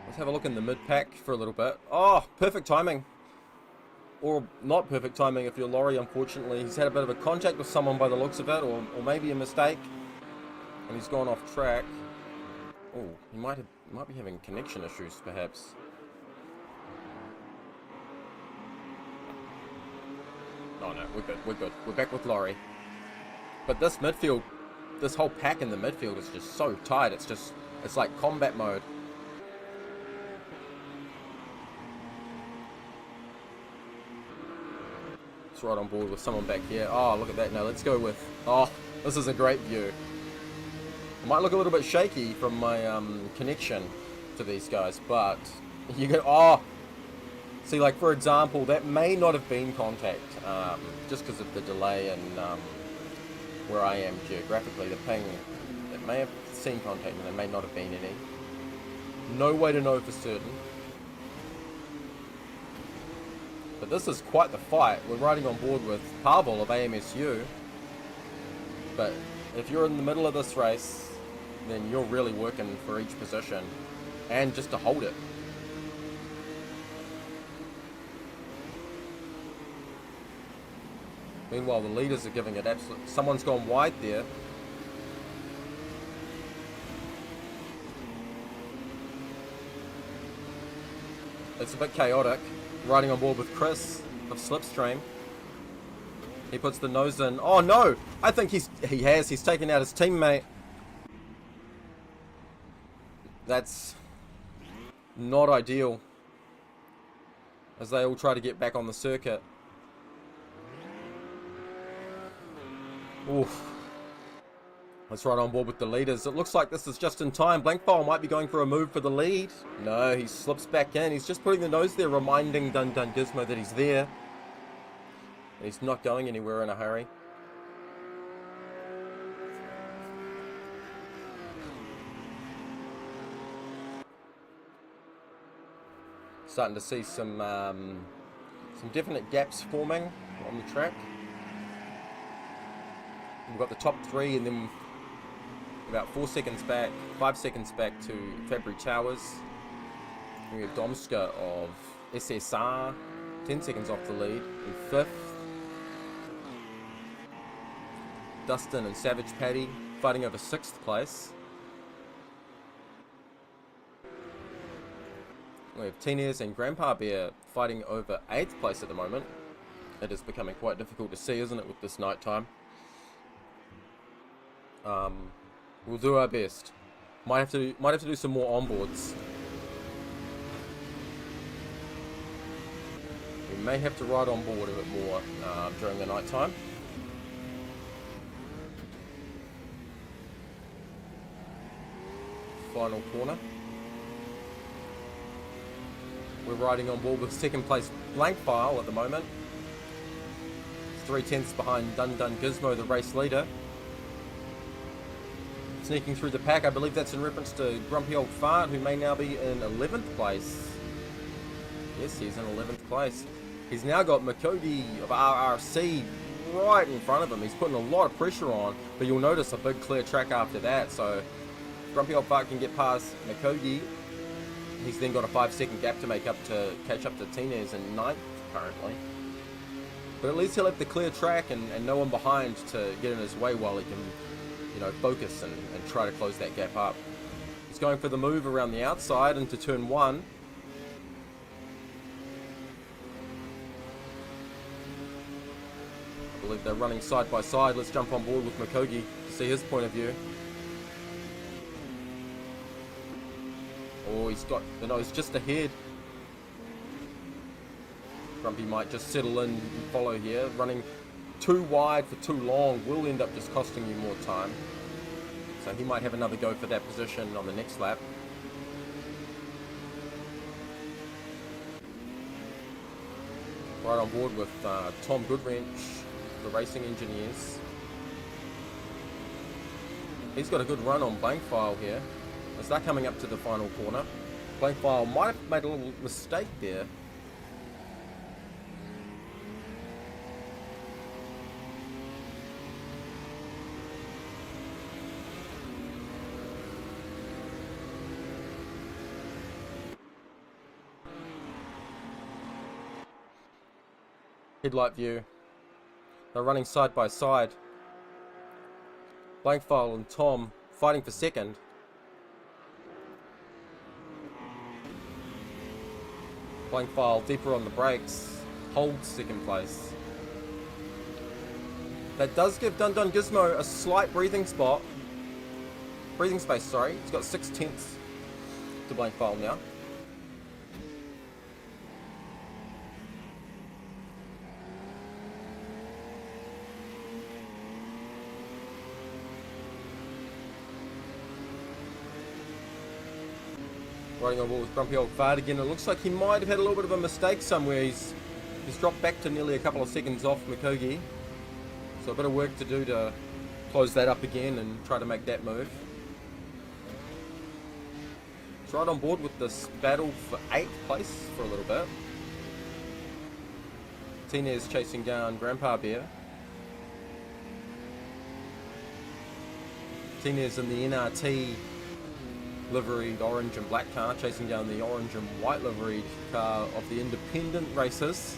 Let's have a look in the mid-pack for a little bit. Oh, perfect timing. Or not perfect timing if you're Laurie, unfortunately. He's had a bit of a contact with someone by the looks of it, or maybe a mistake. And he's gone off track. Oh, he might be having connection issues, perhaps. Oh no, we're good, we're good. We're back with Laurie. But this midfield, this whole pack in the midfield is just so tight. It's like combat mode. It's right on board with someone back here. Oh, look at that. Now let's go with... Oh, this is a great view. It might look a little bit shaky from my connection to these guys, but you go... Oh! See, like, for example, that may not have been contact, just because of the delay and where I am geographically. The ping, it may have seen contact, and there may not have been any. No way to know for certain. But this is quite the fight. We're riding on board with Pavel of AMS2. But if you're in the middle of this race, then you're really working for each position. And just to hold it. Meanwhile, the leaders are giving it absolute... Someone's gone wide there. It's a bit chaotic. Riding on board with Chris of Slipstream. He puts the nose in. Oh no! I think he's taken out his teammate. That's not ideal. As they all try to get back on the circuit. Oof. Let's ride on board with the leaders. It looks like this is just in time. Blankfile might be going for a move for the lead. No, he slips back in. He's just putting the nose there, reminding Dun Dun Gizmo that he's there. And he's not going anywhere in a hurry. Starting to see some definite gaps forming on the track. We've got the top 3 and then about 5 seconds back to Fabry Towers. We have Domska of SSR, 10 seconds off the lead, in 5th. Dustin and Savage Paddy fighting over 6th place. We have Teeners and Grandpa Bear fighting over 8th place at the moment. It is becoming quite difficult to see, isn't it, with this night time? We'll do our best. Might have to do some more onboards. We may have to ride on board a bit more during the night time. Final corner. We're riding on board with 2nd place Blankfile at the moment. 3 tenths behind Dun Dun Gizmo, the race leader. Sneaking through the pack, I believe that's in reference to Grumpy Old Fart, who may now be in 11th place. Yes, he's in 11th place. He's now got Makodi of RRC right in front of him. He's putting a lot of pressure on, but you'll notice a big clear track after that. So Grumpy Old Fart can get past Mukogi. He's then got a 5-second gap to catch up to Tinez in 9th currently. But at least he'll have the clear track and no one behind to get in his way while he can, you know, focus and try to close that gap up. He's going for the move around the outside into turn 1. I believe they're running side by side. Let's jump on board with Mukogi to see his point of view. Oh, he's got the nose just ahead. Grumpy might just settle in and follow here. Running too wide for too long will end up just costing you more time. So he might have another go for that position on the next lap. Right on board with Tom Goodwrench, the racing engineers. He's got a good run on Blankfile here. As they're coming up to the final corner. Blankfile might have made a little mistake there. Headlight view. They're running side by side. Blankfile and Tom fighting for second. Blankfile deeper on the brakes, holds second place. That does give Dun Dun Gizmo a slight breathing space, sorry. He's got 6/10 to Blankfile now. Riding on board with Grumpy Old Fart again. It looks like he might have had a little bit of a mistake somewhere. He's dropped back to nearly a couple of seconds off Mukogi. So a bit of work to do to close that up again and try to make that move. He's right on board with this battle for 8th place for a little bit. Tinez chasing down Grandpa Bear. Tinez in the NRT liveried orange and black car, chasing down the orange and white liveried car of the independent racers.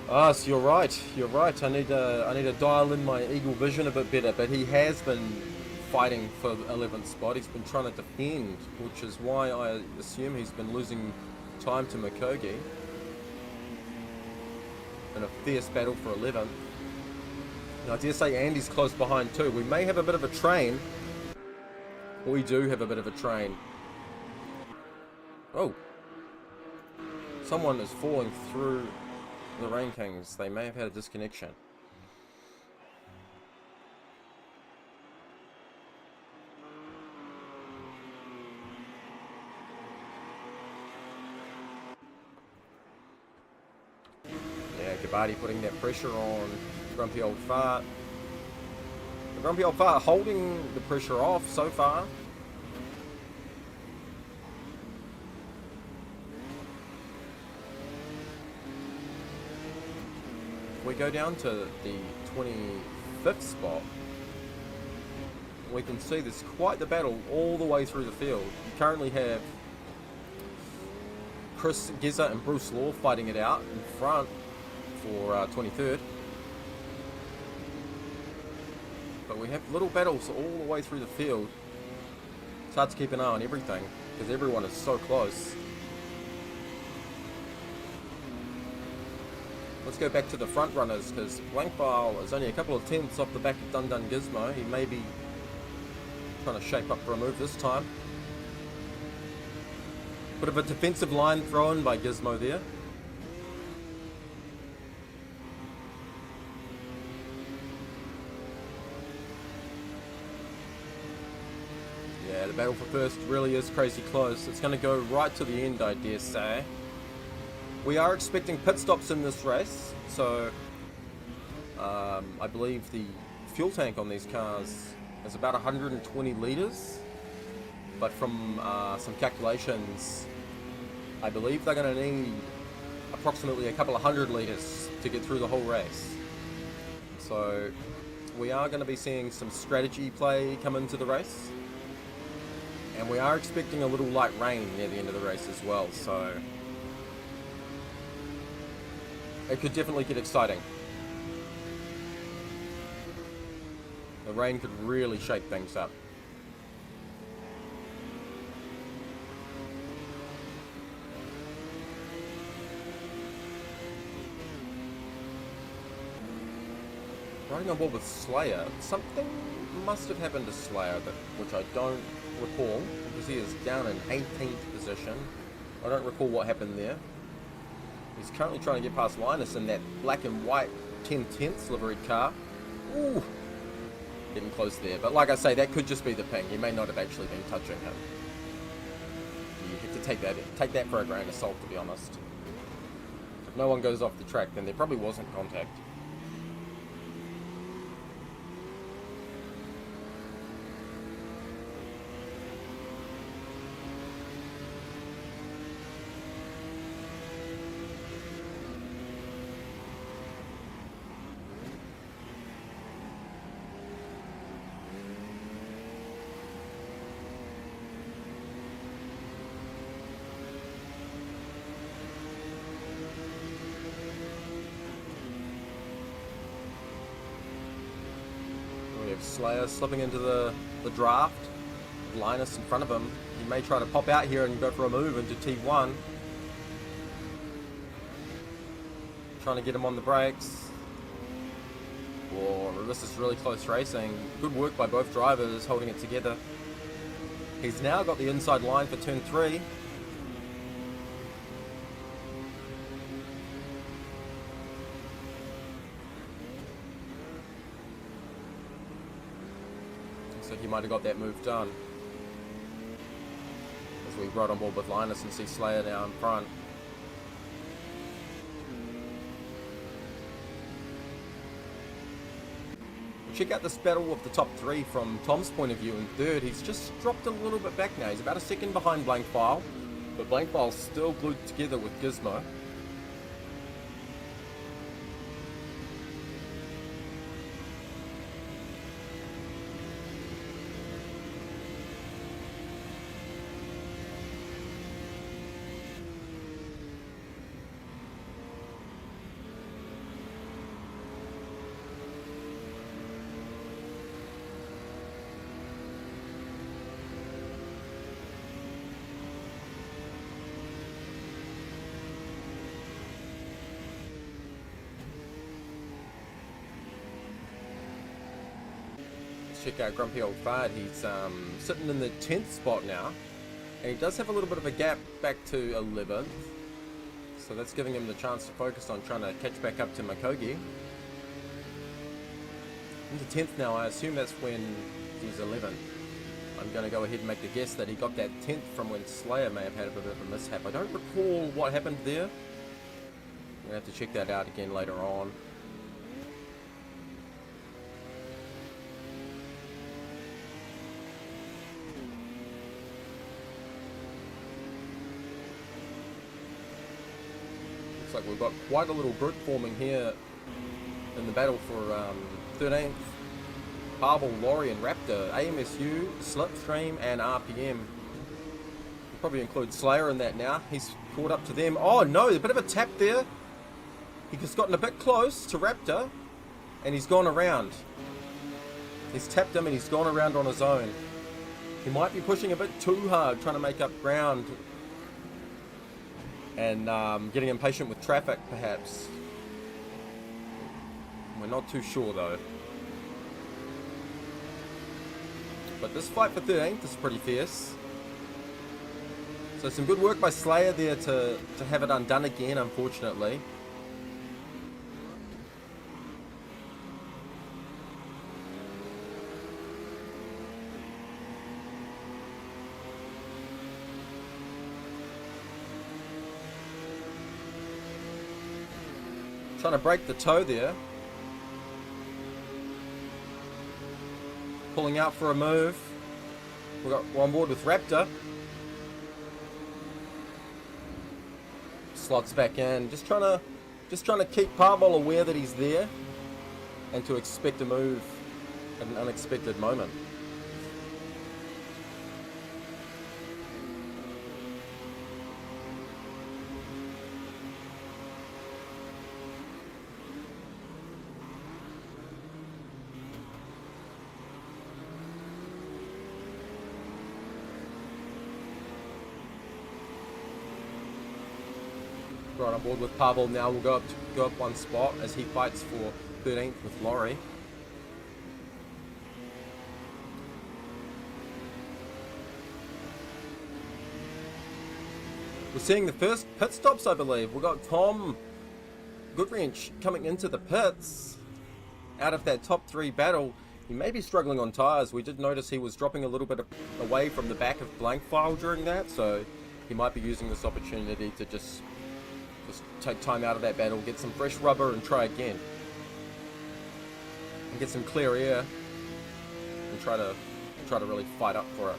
Ah, so you're right. You're right. I need to dial in my eagle vision a bit better. But he has been fighting for the 11th spot. He's been trying to defend, which is why I assume he's been losing time to Mukogi in a fierce battle for 11th. And I dare say Andy's close behind too. We may have a bit of a train. We do have a bit of a train. Oh, someone is falling through the Rain Kings. They may have had a disconnection. Yeah, Gabbardi putting that pressure on Grumpy Old Fart. The Grumpy Old Fart holding the pressure off so far. We go down to the 25th spot. We can see there's quite the battle all the way through the field. You currently have Chris Gizza and Bruce Law fighting it out in front for 23rd. But we have little battles all the way through the field. It's hard to keep an eye on everything because everyone is so close. Let's go back to the front runners because Blankfile is only a couple of tenths off the back of Dun Dun Gizmo. He may be trying to shape up for a move this time. Bit of a defensive line thrown by Gizmo there. Yeah, battle for first really is crazy close. It's going to go right to the end, I dare say. We are expecting pit stops in this race, so I believe the fuel tank on these cars is about 120 litres, but from some calculations, I believe they're going to need approximately a couple of 100 litres to get through the whole race. So we are going to be seeing some strategy play come into the race, and we are expecting a little light rain near the end of the race as well, so it could definitely get exciting. The rain could really shake things up. Riding on board with Slayer, something must have happened to Slayer, which I don't recall, because he is down in 18th position. I don't recall what happened there. He's currently trying to get past Linus in that black and white 10/10 liveried car. Ooh, getting close there. But like I say, that could just be the ping. He may not have actually been touching him. You have to take that for a grain of salt, to be honest. If no one goes off the track, then there probably wasn't contact. Slayer slipping into the draft. Linus in front of him. He may try to pop out here and go for a move into T1. Trying to get him on the brakes. Whoa, this is really close racing. Good work by both drivers holding it together. He's now got the inside line for turn 3. So he might have got that move done. As we ride on board with Linus and see Slayer now in front. Check out this battle of the top 3 from Tom's point of view in third. He's just dropped a little bit back now. He's about a second behind Blankfile, but Blankfile's still glued together with Gizmo. Check out Grumpy Old Fart. He's sitting in the 10th spot now, and he does have a little bit of a gap back to 11th, so that's giving him the chance to focus on trying to catch back up to Makogi. Into 10th now. I assume that's when he's 11th. I'm going to go ahead and make the guess that he got that 10th from when Slayer may have had a bit of a mishap. I don't recall what happened there. I'm going to have to check that out again later on. Like we've got quite a little group forming here in the battle for 13th. Parble, Lorry and Raptor, AMSU, Slipstream and RPM. We'll probably include Slayer in that now. He's caught up to them. Oh no, a bit of a tap there. He's just gotten a bit close to Raptor and he's gone around. He's tapped him and he's gone around on his own. He might be pushing a bit too hard, trying to make up ground. And getting impatient with traffic, perhaps. We're not too sure, though. But this fight for 13th is pretty fierce. So some good work by Slayer there to have it undone again, unfortunately. Trying to break the toe there. Pulling out for a move. We're on board with Raptor. Slots back in. Just trying to keep Pavel aware that he's there, and to expect a move at an unexpected moment. Right on board with Pavel now. We'll go up one spot as he fights for 13th with Laurie. We're seeing the first pit stops, I believe. We've got Tom Goodwrench coming into the pits. Out of that top 3 battle, he may be struggling on tyres. We did notice he was dropping a little bit away from the back of blank file during that, so he might be using this opportunity to just take time out of that battle, get some fresh rubber and try again. And get some clear air and try to really fight up for it.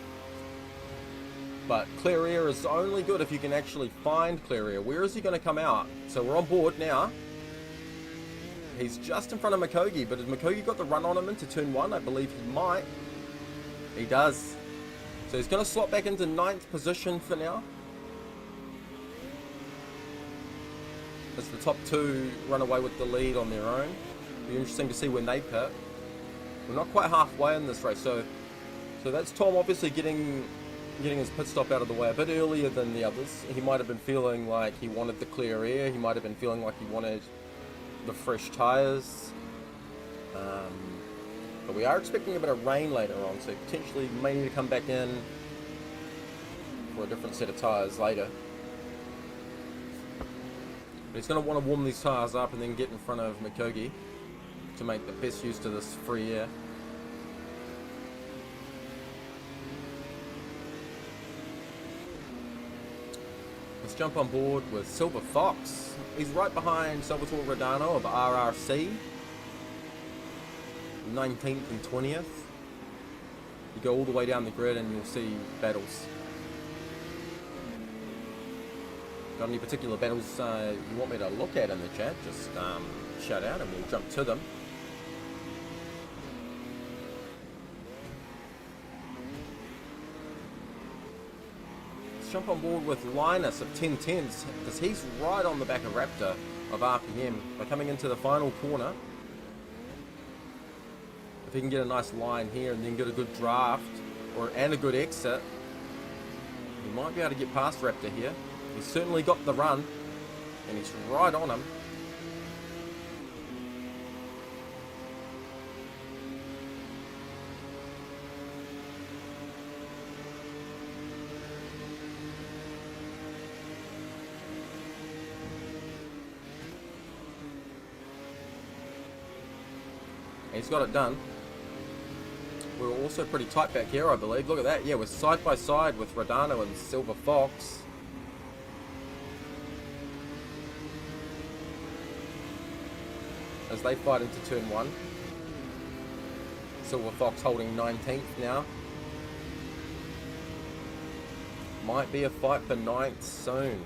But clear air is only good if you can actually find clear air. Where is he going to come out? So we're on board now. He's just in front of Mukogi, but has Mukogi got the run on him into turn 1? I believe he might. He does. So he's going to slot back into 9th position for now. As the top 2 run away with the lead on their own. Be interesting to see when they pit. We're not quite halfway in this race, so that's Tom obviously getting his pit stop out of the way a bit earlier than the others. He might have been feeling like he wanted the clear air. He might have been feeling like he wanted the fresh tyres. But we are expecting a bit of rain later on, so potentially may need to come back in for a different set of tyres later. But he's going to want to warm these tyres up and then get in front of Mukogi to make the best use of this free air. Let's jump on board with Silver Fox. He's right behind Salvatore Rodano of RRC. 19th and 20th. You go all the way down the grid and you'll see battles. Got any particular battles you want me to look at in the chat? Just shout out and we'll jump to them. Let's jump on board with Linus of 1010s, because he's right on the back of Raptor of RPM. By coming into the final corner, if he can get a nice line here and then get a good draft and a good exit, he might be able to get past Raptor here. He's certainly got the run, and he's right on him. He's got it done. We're also pretty tight back here, I believe. Look at that. Yeah, we're side by side with Rodano and Silver Fox. As they fight into turn 1. Silver Fox holding 19th now. Might be a fight for 9th soon.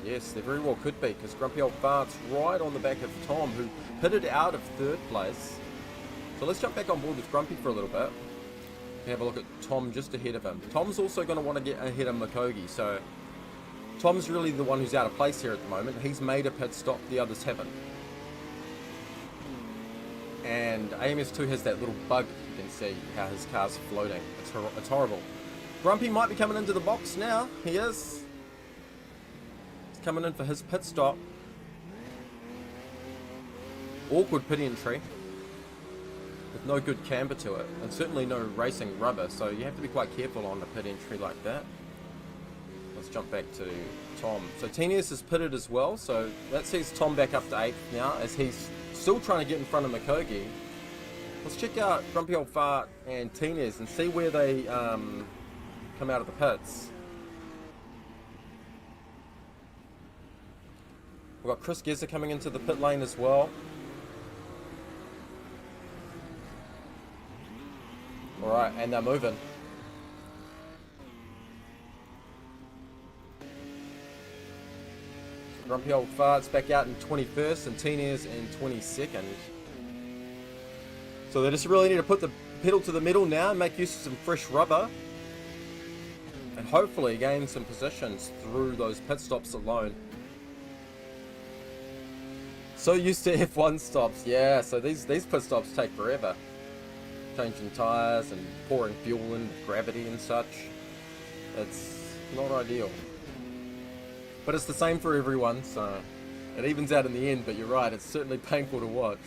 Yes, there very well could be, because Grumpy Old Fart's right on the back of Tom, who pitted out of 3rd place. So let's jump back on board with Grumpy for a little bit. Have a look at Tom just ahead of him. Tom's also going to want to get ahead of Mukogi, so Tom's really the one who's out of place here at the moment. He's made a pit stop, the others haven't. And AMS2 has that little bug, you can see how his car's floating. It's horrible. Grumpy might be coming into the box now. He is. He's coming in for his pit stop. Awkward pit entry with no good camber to it, and certainly no racing rubber, so you have to be quite careful on a pit entry like that. Let's jump back to Tom. So Tenius is pitted as well, so that sees Tom back up to 8th now, as he's still trying to get in front of Mukogi. Let's check out Grumpy Old Fart and Tenius and see where they come out of the pits. We've got Chris Geza coming into the pit lane as well. Alright, and they're moving. Grumpy Old Farts back out in 21st and Teeners in 22nd. So they just really need to put the pedal to the metal now and make use of some fresh rubber. And hopefully gain some positions through those pit stops alone. So used to F1 stops, yeah, so these pit stops take forever. Changing tyres and pouring fuel in with gravity and such. It's not ideal. But it's the same for everyone, so it evens out in the end, but you're right, it's certainly painful to watch.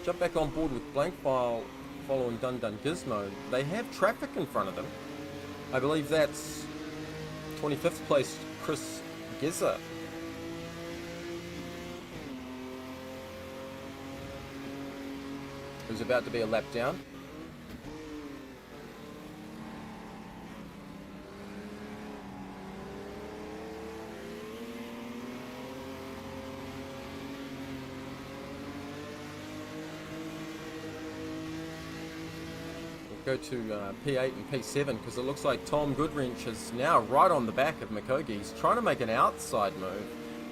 Jump back on board with Blank File following Dun Dun Gizmo. They have traffic in front of them. I believe that's 25th place Chris Geza. Who's about to be a lap down. We'll go to P8 and P7 because it looks like Tom Goodwrench is now right on the back of Mukogi. He's trying to make an outside move.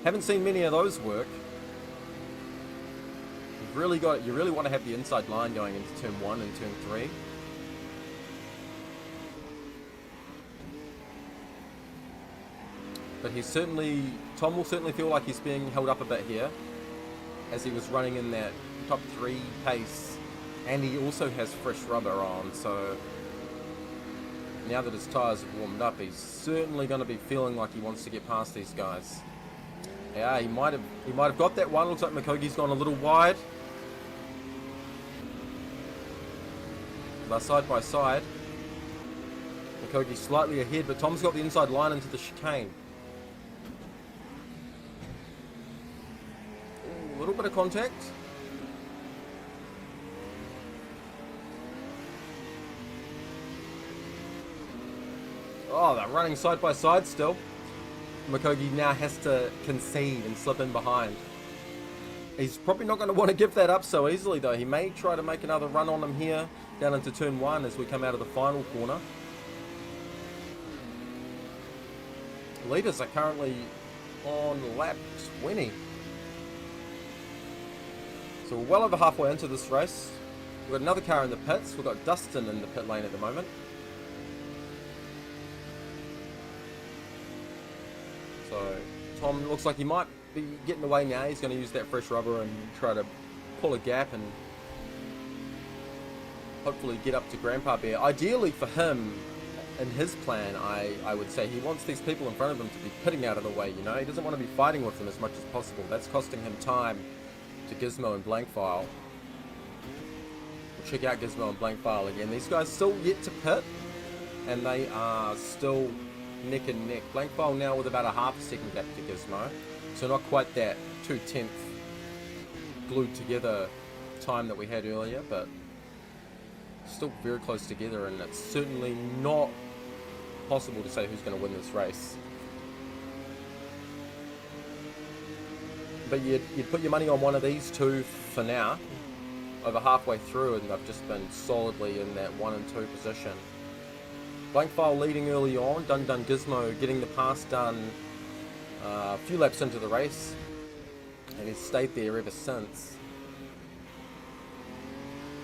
Haven't seen many of those work. You really want to have the inside line going into turn 1 and turn 3. But Tom will certainly feel like he's being held up a bit here, as he was running in that top 3 pace, and he also has fresh rubber on, so now that his tyres have warmed up, he's certainly going to be feeling like he wants to get past these guys. Yeah, he might have got that one. Looks like Mukogi's gone a little wide. They're side by side. Mukogi slightly ahead, but Tom's got the inside line into the chicane. Ooh, a little bit of contact. Oh, they're running side by side still. Mukogi now has to concede and slip in behind. He's probably not going to want to give that up so easily though. He may try to make another run on him here down into turn 1 as we come out of the final corner. Leaders are currently on lap 20. So we're well over halfway into this race. We've got another car in the pits. We've got Dustin in the pit lane at the moment. So Tom looks like he might be getting away now. He's going to use that fresh rubber and try to pull a gap and hopefully get up to Grandpa Bear. Ideally for him, in his plan, I would say he wants these people in front of him to be pitting out of the way, you know. He doesn't want to be fighting with them as much as possible. That's costing him time to Gizmo and Blank File. We'll check out Gizmo and Blank File again. These guys still yet to pit, and they are still neck and neck. Blank File now with about a half a second gap to Gizmo. So not quite that 2/10 glued together time that we had earlier, but still very close together, and it's certainly not possible to say who's going to win this race. But you'd put your money on one of these two for now, over halfway through, and they've just been solidly in that 1 and 2 position. Blank File leading early on, Dun Dun Gizmo getting the pass done a few laps into the race, and he's stayed there ever since.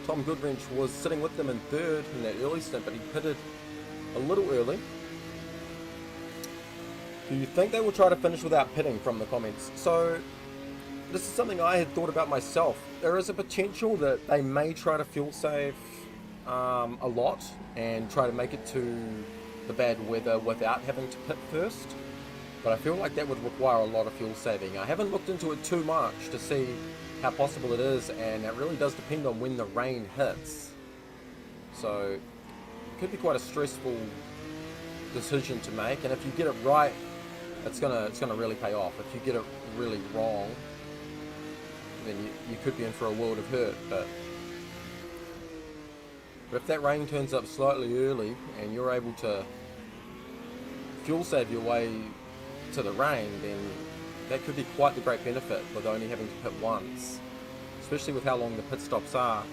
Tom Goodwrench was sitting with them in 3rd in that early stint, but he pitted a little early. Do you think they will try to finish without pitting, from the comments? So this is something I had thought about myself. There is a potential that they may try to fuel save a lot and try to make it to the bad weather without having to pit first. But I feel like that would require a lot of fuel saving. I haven't looked into it too much to see how possible it is, and it really does depend on when the rain hits. So it could be quite a stressful decision to make, and if you get it right, it's gonna really pay off. If you get it really wrong, then you could be in for a world of hurt. But But if that rain turns up slightly early and you're able to fuel save your way to the rain, then that could be quite the great benefit with only having to pit once, especially with how long the pit stops are.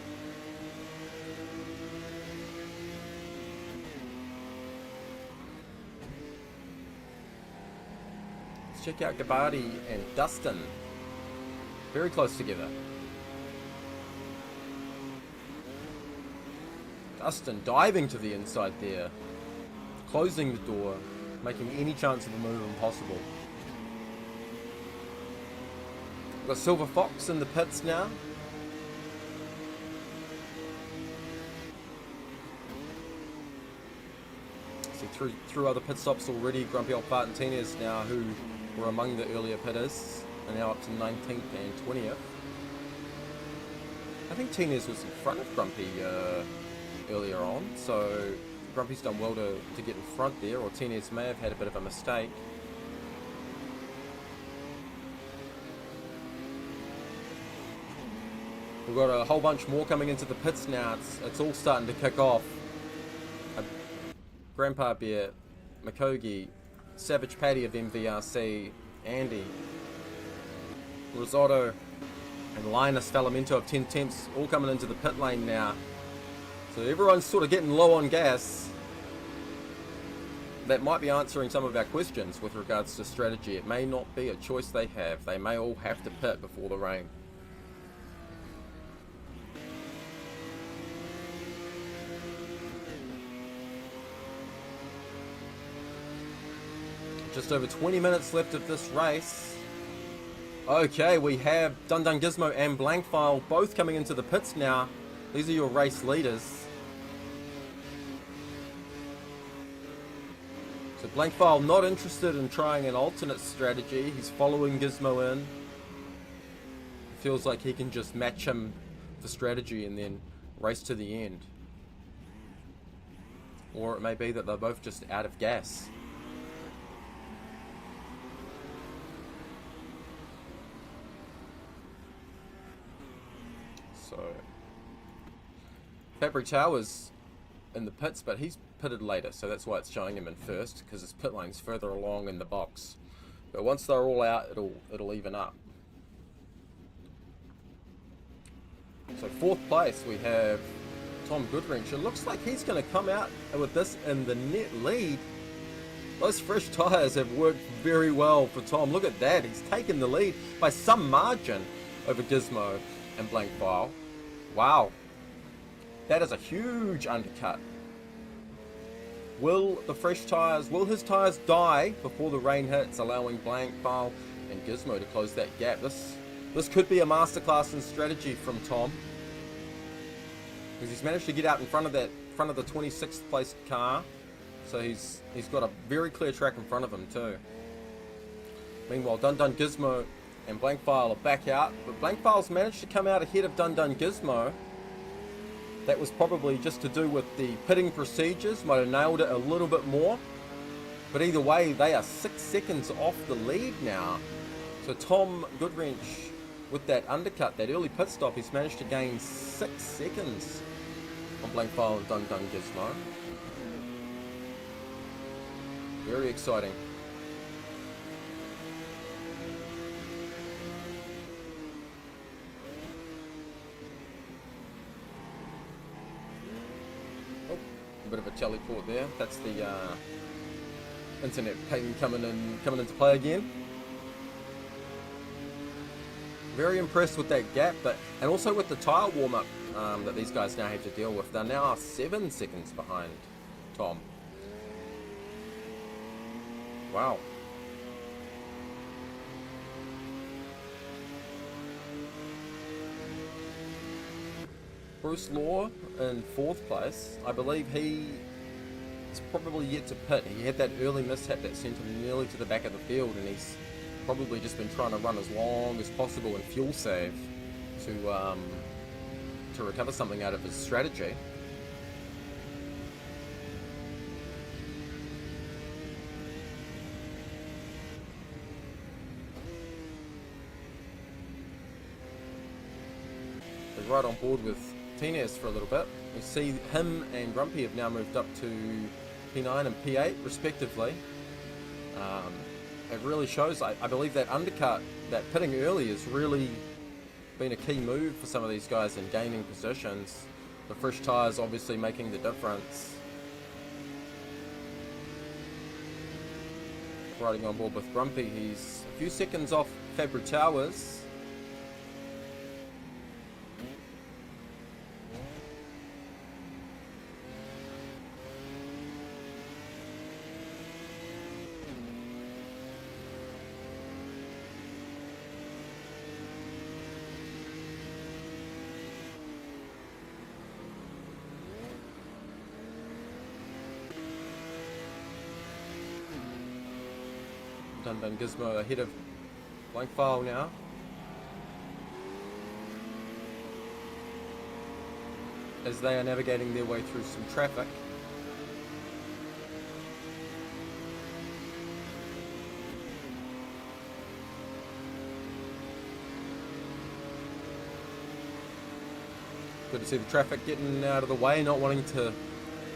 Let's check out Gabbardi and Dustin, very close together. Dustin diving to the inside there, closing the door, making any chance of a move impossible. We've got Silver Fox in the pits now. See through other pit stops already. Grumpy Old Fart and Tinez now, who were among the earlier pitters, are now up to 19th and 20th. I think Tinez was in front of Grumpy earlier on, so Grumpy's done well to get in front there, or Tinez may have had a bit of a mistake. We've got a whole bunch more coming into the pits now. It's all starting to kick off. Grandpa Bear, Makogi, Savage Paddy of MVRC, Andy, Risotto, and Linus Falamento of 10 Temps all coming into the pit lane now. So everyone's sort of getting low on gas. That might be answering some of our questions with regards to strategy. It may not be a choice they have. They may all have to pit before the rain. Just over 20 minutes left of this race. Okay, we have Dun Dun Gizmo and Blankfile both coming into the pits now. These are your race leaders. So Blankfile not interested in trying an alternate strategy. He's following Gizmo in. Feels like he can just match him for strategy and then race to the end. Or it may be that they're both just out of gas. So Fabry Tower's in the pits, but he's pitted later, so that's why it's showing him in first, because his pit lane's further along in the box. But once they're all out, it'll even up. So fourth place we have Tom Goodwrench. It looks like he's going to come out with this in the net lead. Those fresh tyres have worked very well for Tom. Look at that, he's taken the lead by some margin over Gizmo and Blankfile. Wow, that is a huge undercut. Will his tyres die before the rain hits, allowing Blankfile and Gizmo to close that gap? This could be a masterclass in strategy from Tom, because he's managed to get out in front of the 26th place car, so he's got a very clear track in front of him too. Meanwhile, Dun Dun Gizmo and Blankfile are back out, but Blankfile's managed to come out ahead of Dun Dun Gizmo. That was probably just to do with the pitting procedures, might have nailed it a little bit more. But either way, they are 6 seconds off the lead now. So Tom Goodwrench, with that undercut, that early pit stop, he's managed to gain 6 seconds on Blankfile and Dun Dun Gizmo. Very exciting. Bit of a teleport there. That's the internet ping coming into play again. Very impressed with that gap, and also with the tyre warm up that these guys now have to deal with. They're now 7 seconds behind Tom. Wow. Bruce Law in 4th place. I believe he is probably yet to pit. He had that early mishap that sent him nearly to the back of the field, and he's probably just been trying to run as long as possible and fuel save to recover something out of his strategy. They're right on board with Martinez for a little bit. You see him and Grumpy have now moved up to P9 and P8 respectively. It really shows, I believe that undercut, that pitting early has really been a key move for some of these guys in gaining positions. The fresh tyres obviously making the difference. Riding on board with Grumpy, he's a few seconds off Fabry Towers. Dun Gizmo ahead of Blank File now. As they are navigating their way through some traffic. Good to see the traffic getting out of the way, not wanting to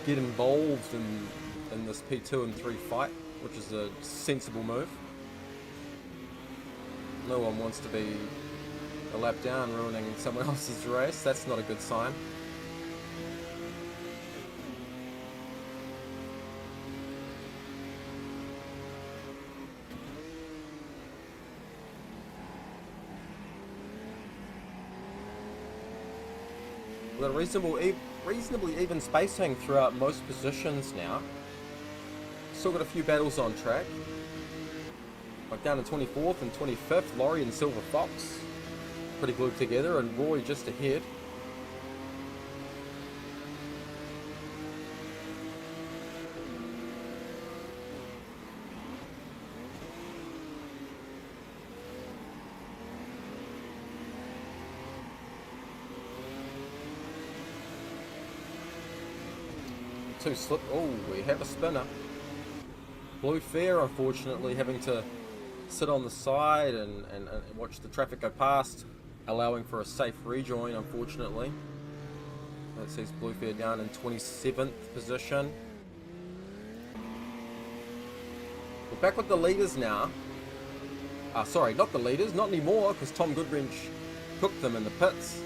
get involved in this P2 and 3 fight, which is a sensible move. No one wants to be a lap down ruining someone else's race. That's not a good sign. We've got a reasonably even spacing throughout most positions now. Still got a few battles on track. Like down in 24th and 25th, Laurie and Silver Fox pretty glued together, and Roy just ahead. Two slip. Oh, we have a spinner. Blue Fair, unfortunately, having to sit on the side and watch the traffic go past, allowing for a safe rejoin, unfortunately. That sees Blue Fair down in 27th position. We're back with the leaders now. Sorry, not the leaders, not anymore, because Tom Goodwrench cooked them in the pits.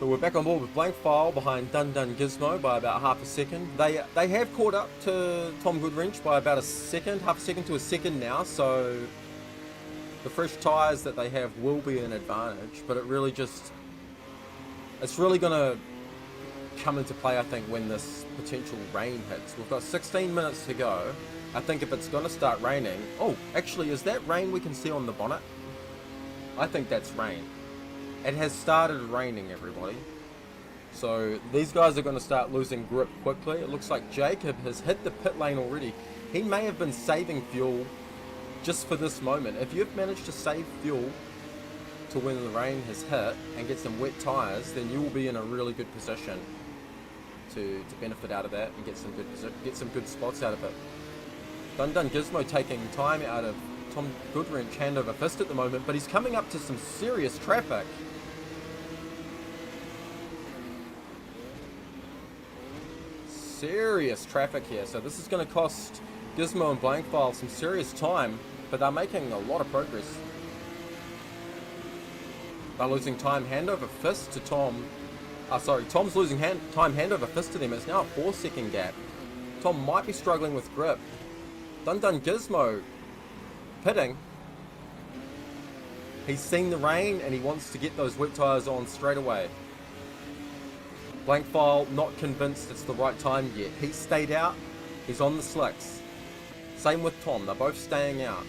But we're back on board with Blank File behind Dun Gizmo by about half a second. They have caught up to Tom Goodwrench by about a second, half a second to a second now, so the fresh tyres that they have will be an advantage, but it's really going to come into play, I think, when this potential rain hits. We've got 16 minutes to go. I think if it's going to start raining... Oh, actually, is that rain we can see on the bonnet? I think that's rain. It has started raining, everybody. So these guys are going to start losing grip quickly. It looks like Jacob has hit the pit lane already. He may have been saving fuel just for this moment. If you've managed to save fuel to when the rain has hit and get some wet tyres, then you will be in a really good position to benefit out of that and get some good spots out of it. Dun Gizmo taking time out of Tom Goodwrench hand over fist at the moment, but he's coming up to some serious traffic. Serious traffic here, so this is going to cost Gizmo and Blank File some serious time, but they're making a lot of progress. They're losing time hand over fist to Tom. Tom's losing time hand over fist to them. It's now a 4-second gap. Tom might be struggling with grip. Dun Gizmo pitting. He's seen the rain and he wants to get those wet tyres on straight away. Blank File not convinced it's the right time yet. He's stayed out. He's on the slicks. Same with Tom. They're both staying out.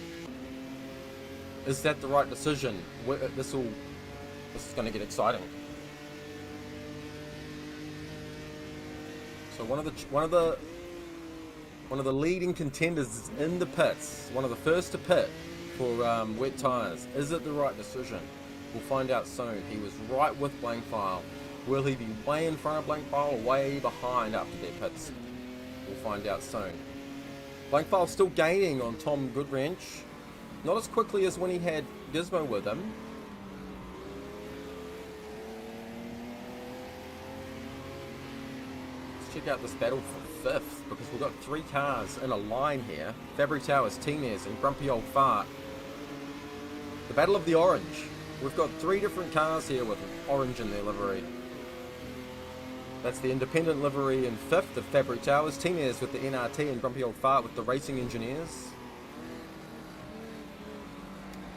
Is that the right decision? This is going to get exciting. So one of the leading contenders is in the pits. One of the first to pit for wet tyres. Is it the right decision? We'll find out soon. He was right with Blank File. Will he be way in front of Blank File or way behind after their pits? We'll find out soon. Blank File still gaining on Tom Goodwrench. Not as quickly as when he had Gizmo with him. check out this battle for 5th, because we've got 3 cars in a line here. Fabry Towers, Teeners, and Grumpy Old Fart. The Battle of the Orange. We've got 3 different cars here with orange in their livery. That's the independent livery in 5th of Fabry Towers, Teeners with the NRT, and Grumpy Old Fart with the Racing Engineers.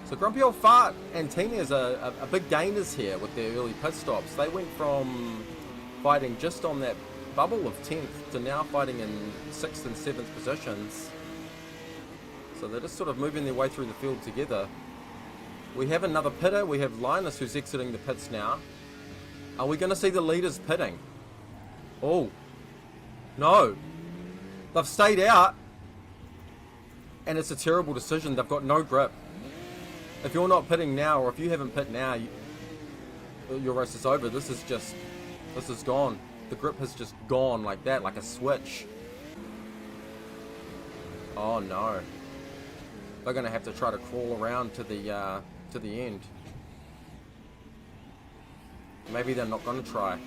So Grumpy Old Fart and Teeners are big gainers here with their early pit stops. They went from fighting just on that bubble of 10th to now fighting in 6th and 7th positions. So they're just sort of moving their way through the field together. We have another pitter. We have Linus who's exiting the pits now. Are we going to see the leaders pitting? Oh, no. They've stayed out. And it's a terrible decision. They've got no grip. If you're not pitting now, or if you haven't pit now, your race is over. This is gone. The grip has just gone like that, like a switch. Oh no. They're going to have to try to crawl around to the end. Maybe they're not going to try.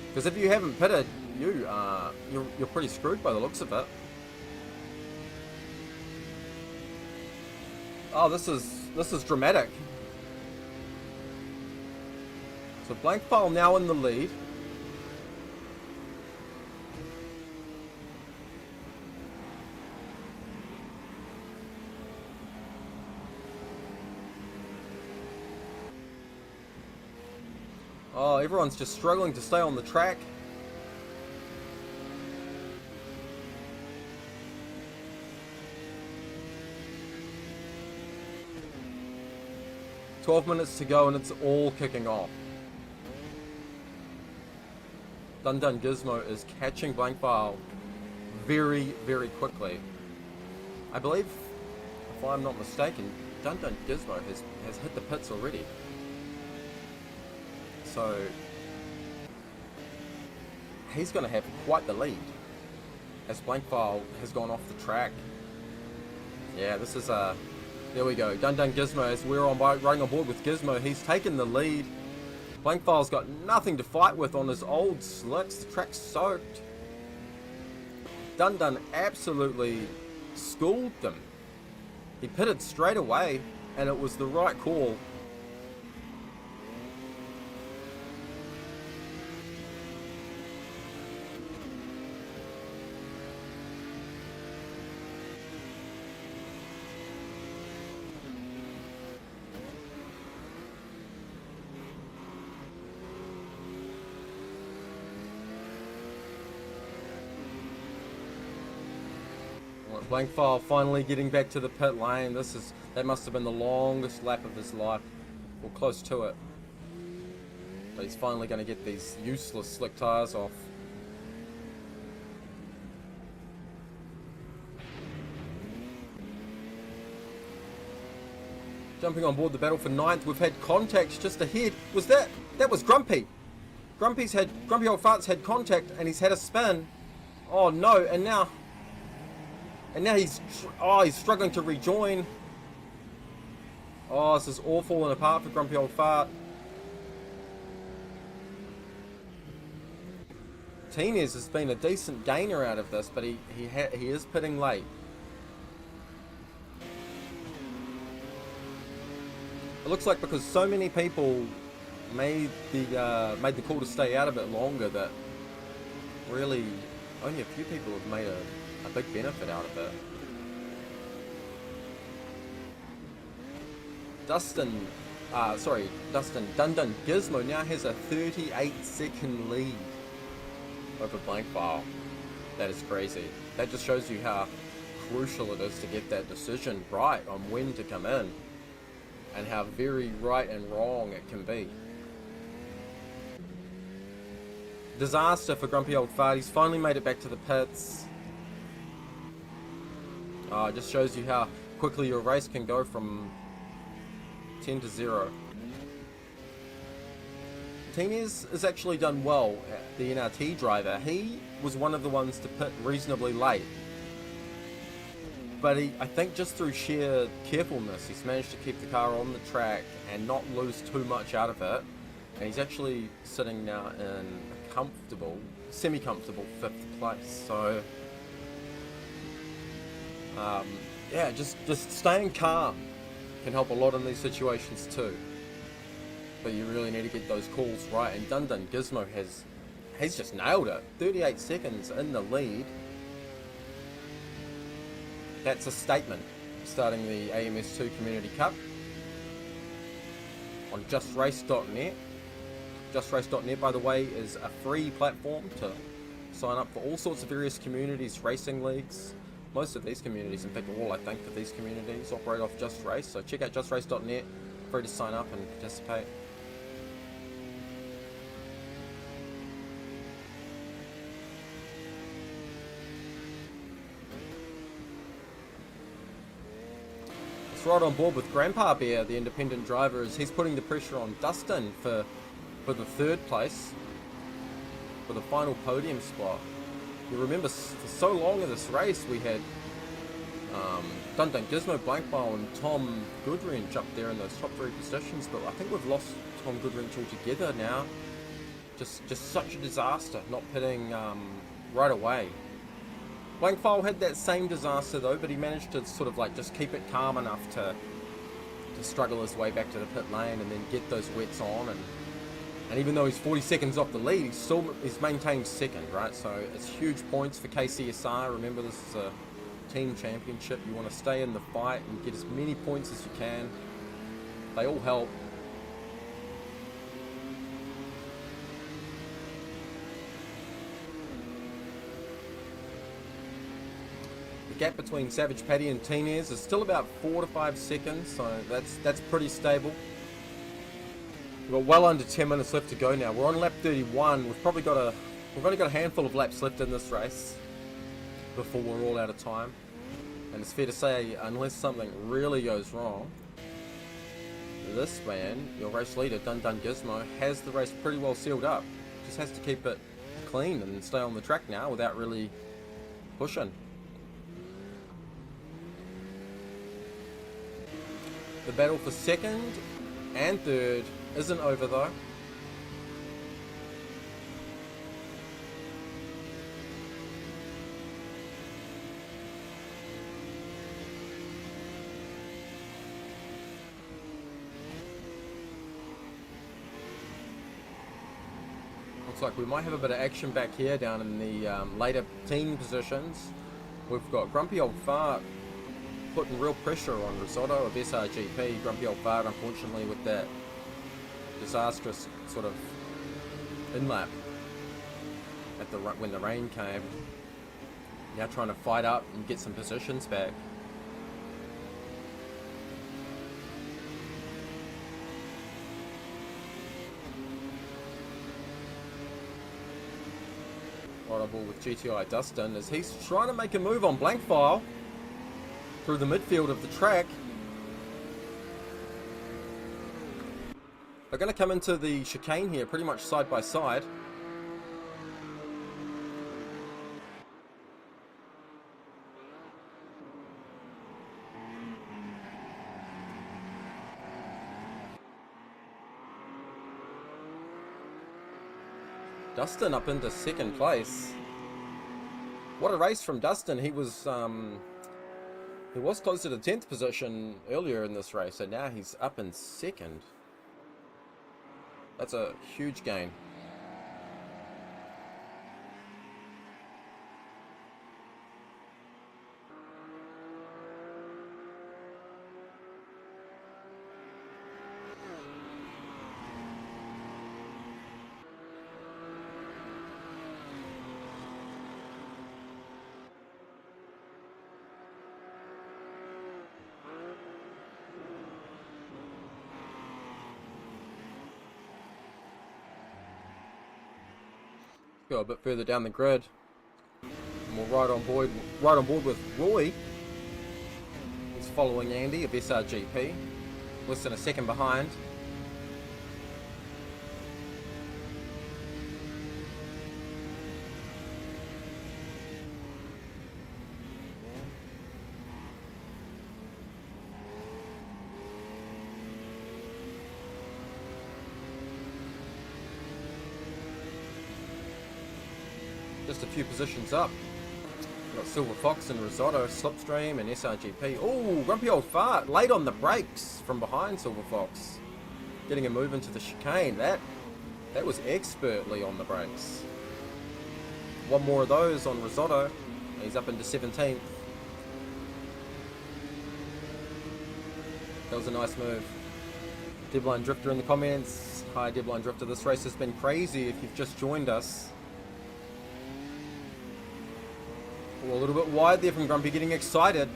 Because if you haven't pitted, you're pretty screwed by the looks of it. Oh, this is dramatic. So Blank File now in the lead. Oh, everyone's just struggling to stay on the track. "12 minutes to go and it's all kicking off." Dun Dun Gizmo is catching Blank File very, very quickly. I believe, if I'm not mistaken, Dun Dun Gizmo has hit the pits already. So he's going to have quite the lead as Blank File has gone off the track. Yeah, this is there we go. Dun Dun Gizmo, as we're riding on board with Gizmo, he's taken the lead. Blank File's got nothing to fight with on his old slicks. The track's soaked. Dun Dun absolutely schooled them. He pitted straight away, and it was the right call. Blank File finally getting back to the pit lane. That must have been the longest lap of his life, or close to it. But he's finally going to get these useless slick tyres off. Jumping on board the battle for 9th, we've had contact just ahead. That was Grumpy. Grumpy Old Farts had contact, and he's had a spin. Oh no! And now he's struggling to rejoin. Oh, this is all falling apart for Grumpy Old Fart. Teeners has been a decent gainer out of this, but he is pitting late. It looks like because so many people made the call to stay out a bit longer, that really only a few people have made a big benefit out of it. Dun Dun Gizmo now has a 38-second lead over Blank File. That is crazy. That just shows you how crucial it is to get that decision right on when to come in, and how very right and wrong it can be. Disaster for Grumpy Old Fart. He's finally made it back to the pits. It just shows you how quickly your race can go from 10 to 0. Teeners has actually done well, the NRT driver. He was one of the ones to pit reasonably late. But I think just through sheer carefulness, he's managed to keep the car on the track and not lose too much out of it. And he's actually sitting now in a comfortable, semi-comfortable 5th place. So yeah, just staying calm can help a lot in these situations too. But you really need to get those calls right, and Dun Dun Gizmo he's just nailed it. 38 seconds in the lead. That's a statement. Starting the AMS2 Community Cup on justrace.net. Justrace.net, by the way, is a free platform to sign up for all sorts of various communities, racing leagues. Most of these communities, in fact all I think of these communities, operate off Just Race. So check out justrace.net, free to sign up and participate. Right on board with Grandpa Bear, the independent driver, as he's putting the pressure on Dustin for the 3rd place, for the final podium spot. You remember for so long in this race we had Dun Dun Gizmo, Blankbile and Tom Goodwrench up there in those top 3 positions, but I think we've lost Tom Goodwrench altogether now. Just such a disaster not pitting right away. Blankfile had that same disaster though, but he managed to sort of like just keep it calm enough to struggle his way back to the pit lane and then get those wets on, and even though he's 40 seconds off the lead, he's maintained 2nd, right? So it's huge points for KCSR. Remember, this is a team championship. You want to stay in the fight and get as many points as you can. They all help. Gap between Savage Paddy and Teenez is still about 4 to 5 seconds, so that's pretty stable. We've got well under 10 minutes left to go now. We're on lap 31. We've only got a handful of laps left in this race before we're all out of time. And it's fair to say, unless something really goes wrong, this man, your race leader, Dun Dun Gizmo, has the race pretty well sealed up. Just has to keep it clean and stay on the track now without really pushing. The battle for 2nd and 3rd isn't over though. Looks like we might have a bit of action back here down in the later team positions. We've got Grumpy Old Fart putting real pressure on Risotto of SRGP. Grumpy Old Fart, unfortunately, with that disastrous sort of in-lap at when the rain came. Now trying to fight up and get some positions back. Right on board with GTI Dustin as he's trying to make a move on Blankfile through the midfield of the track. They're going to come into the chicane here pretty much side by side. Dustin up into 2nd place. What a race from Dustin. He was closer to 10th position earlier in this race, and now he's up in 2nd. That's a huge gain. Go a bit further down the grid. And we're right on board with Roy. He's following Andy of SRGP. Less than a second behind. just a few positions up. We've got Silver Fox and Risotto, Slipstream and SRGP. Oh, Grumpy Old Fart, late on the brakes from behind Silver Fox. Getting a move into the chicane. That was expertly on the brakes. One more of those on Risotto. He's up into 17th. That was a nice move. Deadline Drifter in the comments. Hi Deadline Drifter, this race has been crazy if you've just joined us. Oh, a little bit wide there from Grumpy, getting excited.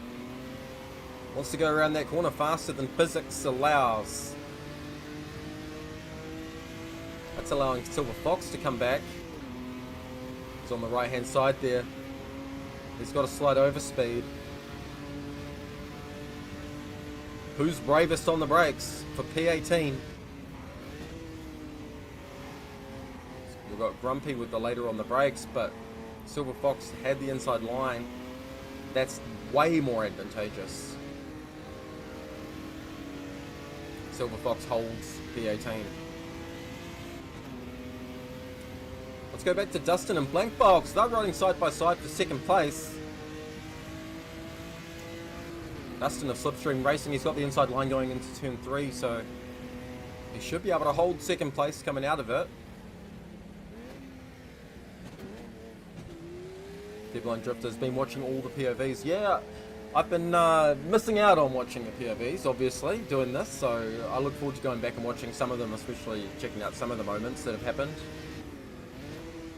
Wants to go around that corner faster than physics allows. That's allowing Silver Fox to come back. He's on the right hand side there. He's got a slight overspeed. Who's bravest on the brakes for P18? We've got Grumpy with the later on the brakes, but Silver Fox had the inside line. That's way more advantageous. Silver Fox holds P18. Let's go back to Dustin and Blank Box. They're riding side by side for second place. Dustin of Slipstream Racing, he's got the inside line going into turn 3, so he should be able to hold second place coming out of it. Deadline Drifter's been watching all the POVs. Yeah, I've been missing out on watching the POVs, obviously, doing this, so I look forward to going back and watching some of them, especially checking out some of the moments that have happened.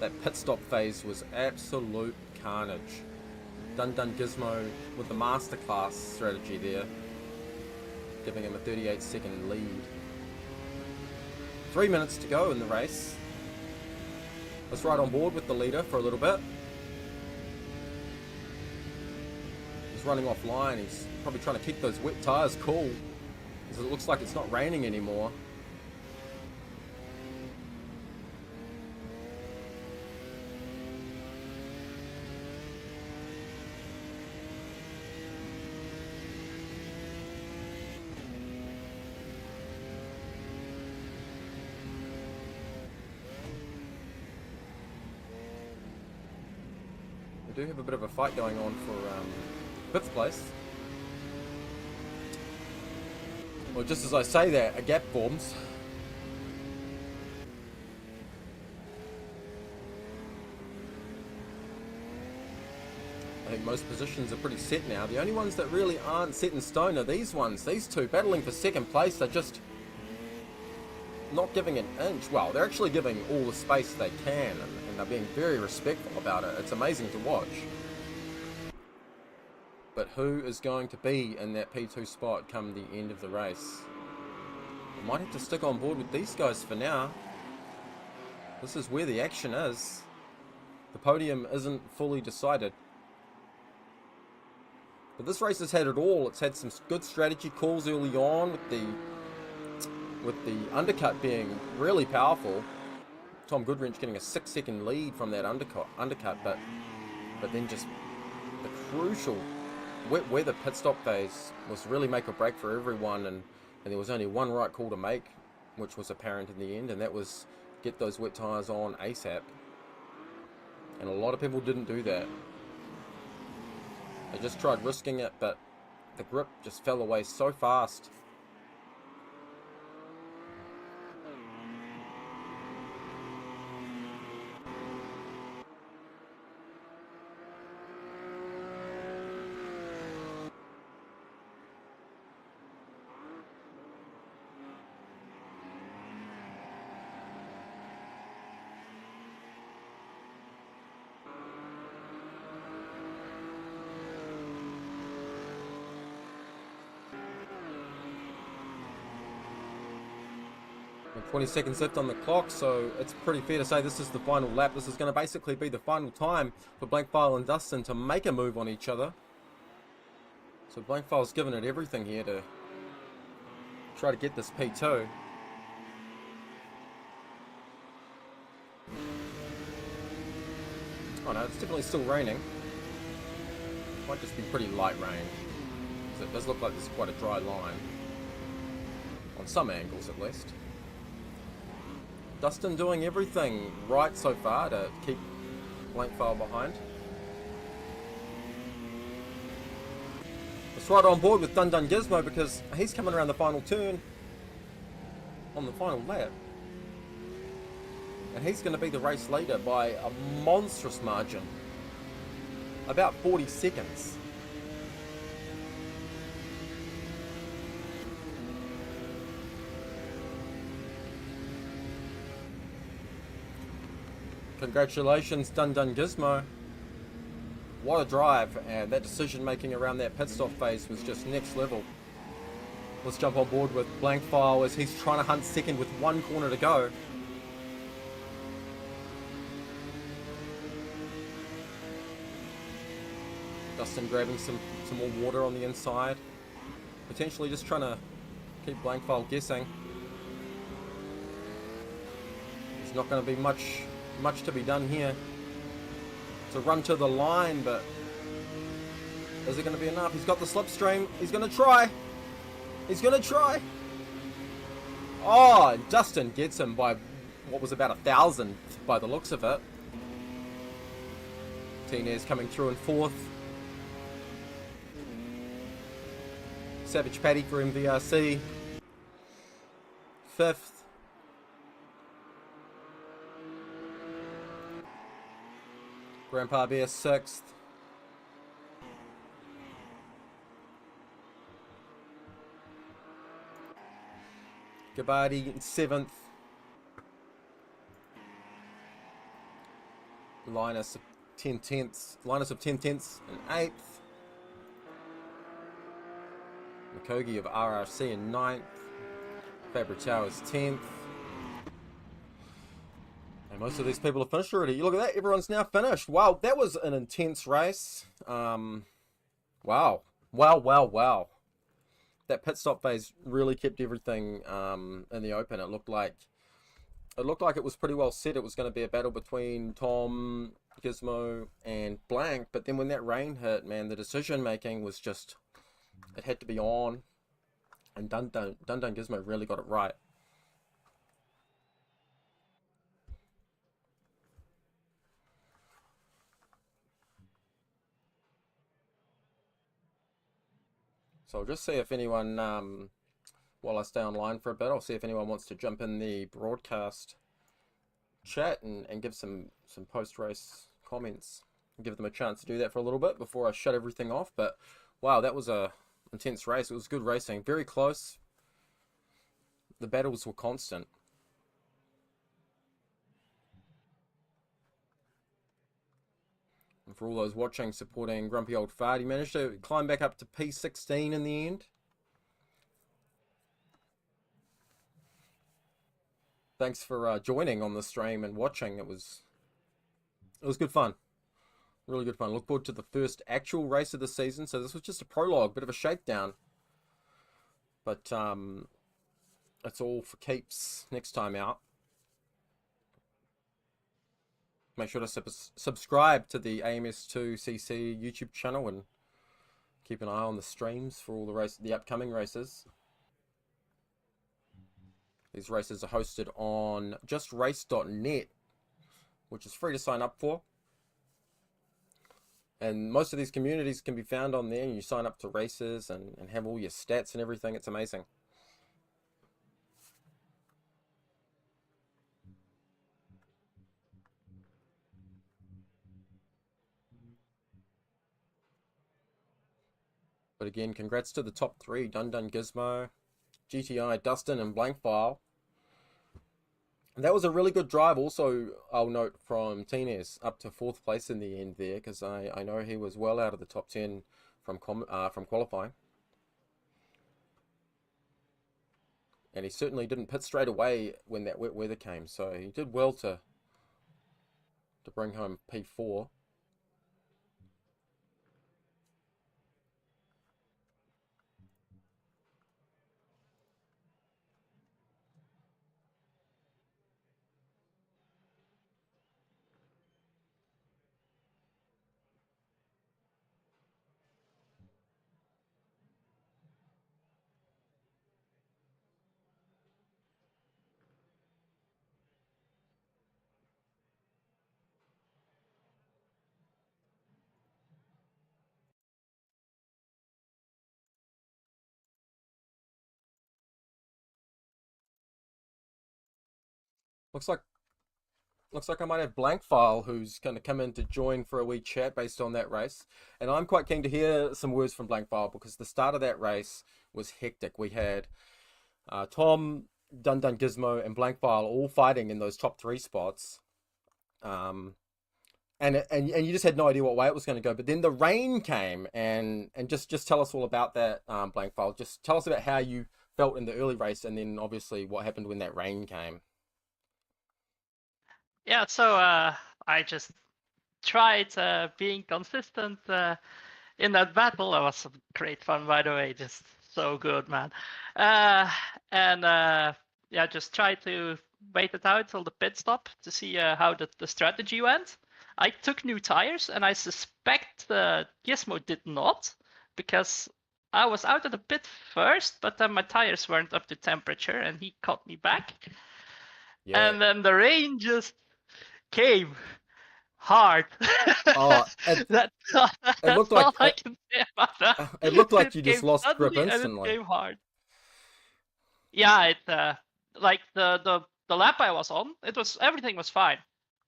That pit stop phase was absolute carnage. Dun Dun Gizmo with the masterclass strategy there, giving him a 38-second lead. 3 minutes to go in the race. Let's ride on board with the leader for a little bit. He's running offline. He's probably trying to keep those wet tyres cool, because it looks like it's not raining anymore. We do have a bit of a fight going on for 5th place. Well, just as I say that, a gap forms. I think most positions are pretty set now. The only ones that really aren't set in stone are these ones. These two battling for second place. They're just not giving an inch. Well, they're actually giving all the space they can, and they're being very respectful about it. It's amazing to watch. But who is going to be in that P2 spot come the end of the race? I might have to stick on board with these guys for now. This is where the action is. The podium isn't fully decided. But this race has had it all. It's had some good strategy calls early on with the undercut being really powerful. Tom Goodwrench getting a 6-second lead from that undercut, but then just the crucial wet weather pit stop phase was really make or break for everyone, and there was only one right call to make, which was apparent in the end, and that was get those wet tyres on ASAP. And a lot of people didn't do that. They just tried risking it, but the grip just fell away so fast. And 20 seconds left on the clock, so it's pretty fair to say this is the final lap. This is going to basically be the final time for Blankfile and Dustin to make a move on each other. So Blankfile's given it everything here to try to get this P2. Oh no, it's definitely still raining. Might just be pretty light rain, because it does look like there's quite a dry line. On some angles at least. Dustin doing everything right so far to keep Blank file behind. It's right on board with Dun Dun Gizmo because he's coming around the final turn on the final lap. And he's going to be the race leader by a monstrous margin. About 40 seconds. Congratulations, Dun Dun Gizmo. What a drive, and that decision making around that pit stop phase was just next level. Let's jump on board with Blank File as he's trying to hunt second with one corner to go. Dustin grabbing some more water on the inside. Potentially just trying to keep Blank File guessing. There's not going to be much to be done here. It's a run to the line, but is it going to be enough? He's got the slipstream. He's going to try. He's going to try. Oh, Dustin gets him by what was about 1,000 by the looks of it. Tinez coming through in fourth. Savage Paddy for MVRC. Fifth. Grandpa Bear sixth. Gabadi in seventh. Linus of 10 tenths in eighth. Mukogi of RRC in ninth. Fabricao is 10th. And most of these people have finished already. You look at that, everyone's now finished. Wow, that was an intense race. Wow. That pit stop phase really kept everything in the open. It looked like it was pretty well set. It was going to be a battle between Tom, Gizmo, and Blank. But then when that rain hit, man, the decision making was just, it had to be on. And Dun Dun Gizmo really got it right. So I'll just see if anyone, while I stay online for a bit, I'll see if anyone wants to jump in the broadcast chat and give some post-race comments. Give them a chance to do that for a little bit before I shut everything off. But wow, that was a intense race. It was good racing, very close. The battles were constant. And for all those watching, supporting Grumpy Old Fart, he managed to climb back up to P16 in the end. Thanks for joining on the stream and watching. It was good fun. Really good fun. Look forward to the first actual race of the season. So this was just a prologue, bit of a shakedown. But it's all for keeps next time out. Make sure to subscribe to the AMS2 CC YouTube channel and keep an eye on the streams for all the upcoming races. These races are hosted on justrace.net, which is free to sign up for. And most of these communities can be found on there, and you sign up to races and have all your stats and everything. It's amazing. But again, congrats to the top three: Dun Dun Gizmo, GTI, Dustin, and Blankfile. And that was a really good drive. Also, I'll note from Tinez up to fourth place in the end there, because I know he was well out of the top 10 from qualifying. And he certainly didn't pit straight away when that wet weather came, so he did well to bring home P4. Looks like I might have Blank File who's going to come in to join for a wee chat based on that race. And I'm quite keen to hear some words from Blank File because the start of that race was hectic. We had Tom, Dun Dun Gizmo, and Blank File all fighting in those top three spots. Um, and you just had no idea what way it was going to go. But then the rain came, and just tell us all about that, Blank File. Just tell us about how you felt in the early race, and then obviously what happened when that rain came. Yeah, so I just tried being consistent in that battle. That was some great fun, by the way. Just so good, man. Uh, and yeah, just try to wait it out till the pit stop to see how the strategy went. I took new tires, and I suspect Gizmo did not, because I was out of the pit first, but then my tires weren't up to temperature, and he caught me back. Yeah. And then the rain just came hard. Oh, That's it looked all like I can say about that. it looked like It you just came lost grip suddenly and it instantly. came hard. Yeah, it like the lap I was on, everything was fine,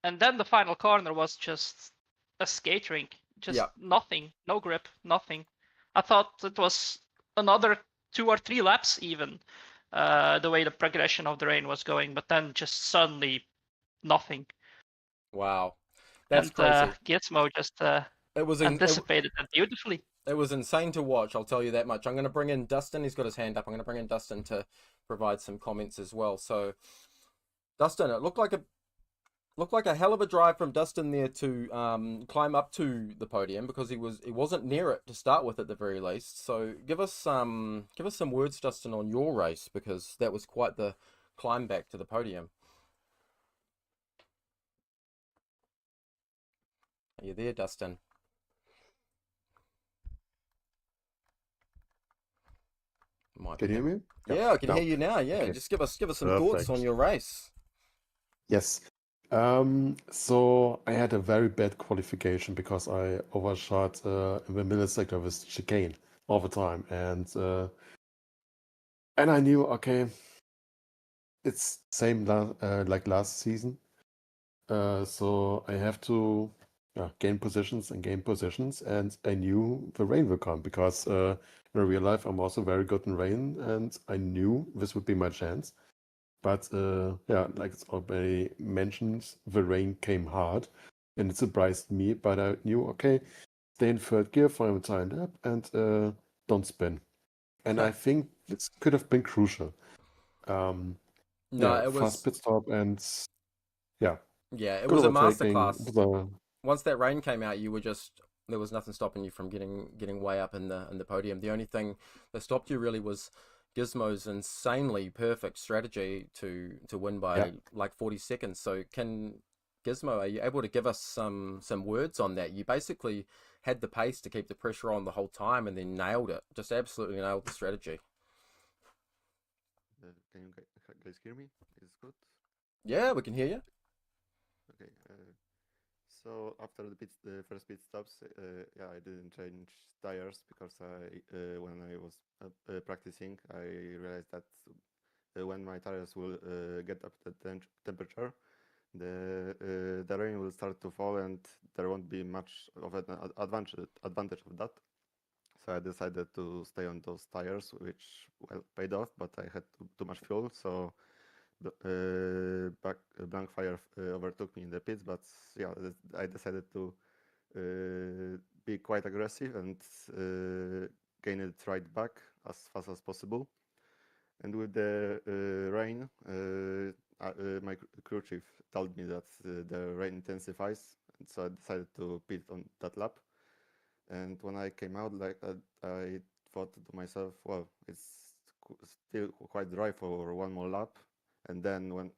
and then the final corner was just a skate rink, just Yeah. nothing, no grip, nothing. I thought it was another 2 or 3 laps even, the way the progression of the rain was going, but then just suddenly nothing. Wow. That's And crazy. Gizmo just It was in it, anticipated that beautifully. it was insane to watch, I'll tell you that much. I'm going to bring in Dustin. He's got his hand up. I'm going to bring in Dustin to provide some comments as well. So, Dustin, it looked like a hell of a drive from Dustin there to climb up to the podium because he wasn't near it to start with at the very least. So, give us some words, Dustin, on your race because that was quite the climb back to the podium. Are you there, Dustin? Might be Can you hear having. me? Yeah. Yeah, I can hear No. you now. Yeah, Okay. just give us some thoughts on Perfect. your race. Yes. So I had a very bad qualification because I overshot in the middle sector with chicane all the time, and I knew, okay, it's same like last season. So I have to gain positions and gain positions, and I knew the rain will come because in real life I'm also very good in rain, and I knew this would be my chance. But yeah, like it's already mentioned, the rain came hard and it surprised me. But I knew, okay, stay in third gear, find the tire up, and don't spin. And I think this could have been crucial. No, Yeah, fast pit stop and yeah, it good was a overtaking. masterclass. The, Once that rain came out, you were just there was nothing stopping you from getting way up in the podium. The only thing that stopped you really was Gizmo's insanely perfect strategy to win yeah, by like 40 seconds. So can Gizmo, are you able to give us some words on that? You basically had the pace to keep the pressure on the whole time and then nailed it. Just absolutely nailed the strategy. Can you guys hear me? Is it good? Yeah, we can hear you. Okay. So after the first pit stops, yeah, I didn't change tires because when I was practicing, I realized that when my tires will get up to temperature, the rain will start to fall and there won't be much of an advantage of that. So I decided to stay on those tires, which well paid off, but I had too much fuel, so blank fire overtook me in the pits. But yeah, I decided to be quite aggressive and gain it right back as fast as possible. And with the rain, my crew chief told me that the rain intensifies, and so I decided to pit on that lap. And when I came out, like I thought to myself, well, it's still quite dry for one more lap. And then when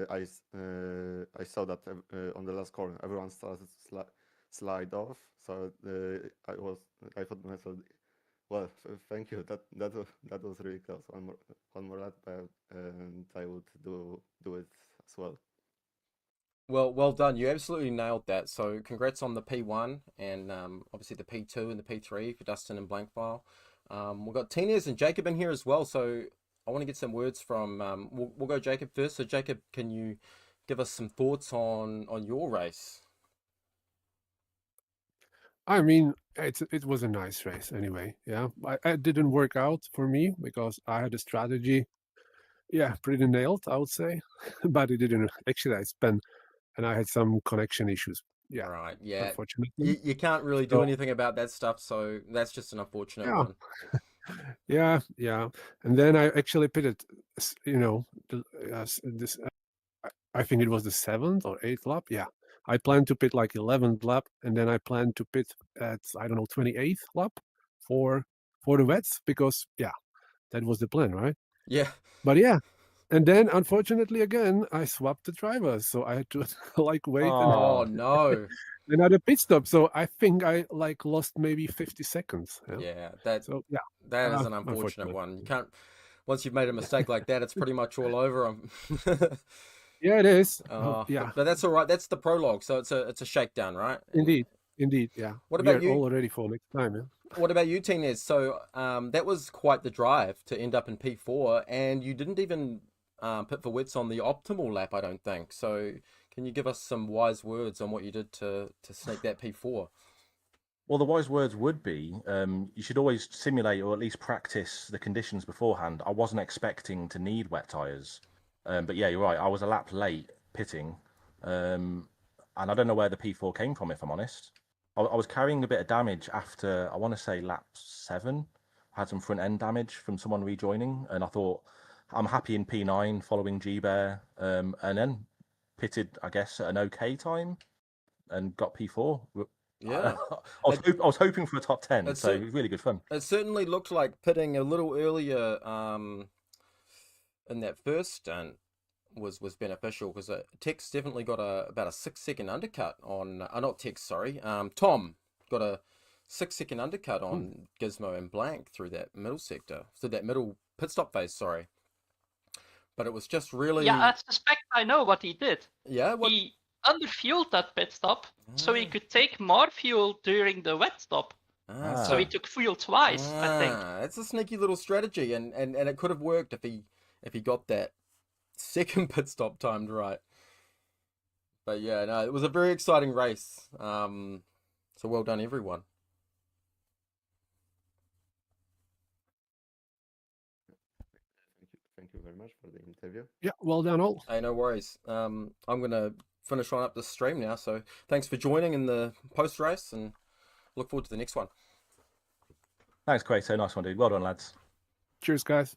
I saw that on the last corner, everyone started to slide off. So I thought to myself, well, thank you. That was really close. One more lap, and I would do it as well. Well done. You absolutely nailed that. So congrats on the P1 and obviously the P2 and the P3 for Dustin and Blankfile. We've got Tinez and Jacob in here as well. So I want to get some words from. We'll go Jacob first. So Jacob, can you give us some thoughts on your race. I mean, it was a nice race anyway. Yeah, it didn't work out for me because I had a strategy, yeah, pretty nailed, I would say, but it didn't. Actually, I had some connection issues. Yeah, Right. Yeah. unfortunately. You can't really do So anything about that stuff, so that's just an unfortunate yeah, one. yeah. And then I actually pitted, this. I think it was the 7th or 8th lap. Yeah, I planned to pit like 11th lap, and then I planned to pit at, I don't know, 28th lap for the wets because yeah, that was the plan, right? Yeah. But yeah, and then unfortunately again I swapped the drivers, so I had to like wait Oh no. another pit stop. So I think I like lost maybe 50 seconds. Yeah. Yeah, that So yeah, is an unfortunate unfortunate. one. You can't, once you've made a mistake like that, it's pretty much all over. Yeah, it is. Yeah, but that's all right. That's the prologue, so it's a shakedown, right? Indeed, yeah. What We about are you? all ready for next time. Yeah. What about you, Tinez? So that was quite the drive to end up in P4, and you didn't even pit for wets on the optimal lap, I don't think. So can you give us some wise words on what you did to sneak that P4? Well, the wise words would be you should always simulate or at least practice the conditions beforehand. I wasn't expecting to need wet tyres. But yeah, you're right. I was a lap late pitting. And I don't know where the P4 came from, if I'm honest. I was carrying a bit of damage after, I want to say, lap 7. I had some front end damage from someone rejoining. And I thought, I'm happy in P9 following G-Bear. And then pitted, I guess, at an okay time and got P4. Yeah, I was hoping for a top 10, so it was really good fun. It certainly looked like pitting a little earlier in that first stunt was beneficial because Tex definitely got about a 6-second undercut on not Tex, sorry, Tom got a 6-second undercut on Gizmo and Blank through that middle sector, through that middle pit stop phase, sorry. But it was just really... Yeah, I suspect I know what he did. Yeah, what? He underfueled that pit stop so he could take more fuel during the wet stop. So he took fuel twice, I think. It's a sneaky little strategy, and it could have worked if he got that second pit stop timed right. But yeah, no, it was a very exciting race. So well done, everyone. Thank you very much for the interview. Yeah, well done all. Hey, no worries. I'm gonna finish on up the stream now. So thanks for joining in the post race, and look forward to the next one. Thanks, Quato. Nice one, dude. Well done, lads. Cheers, guys.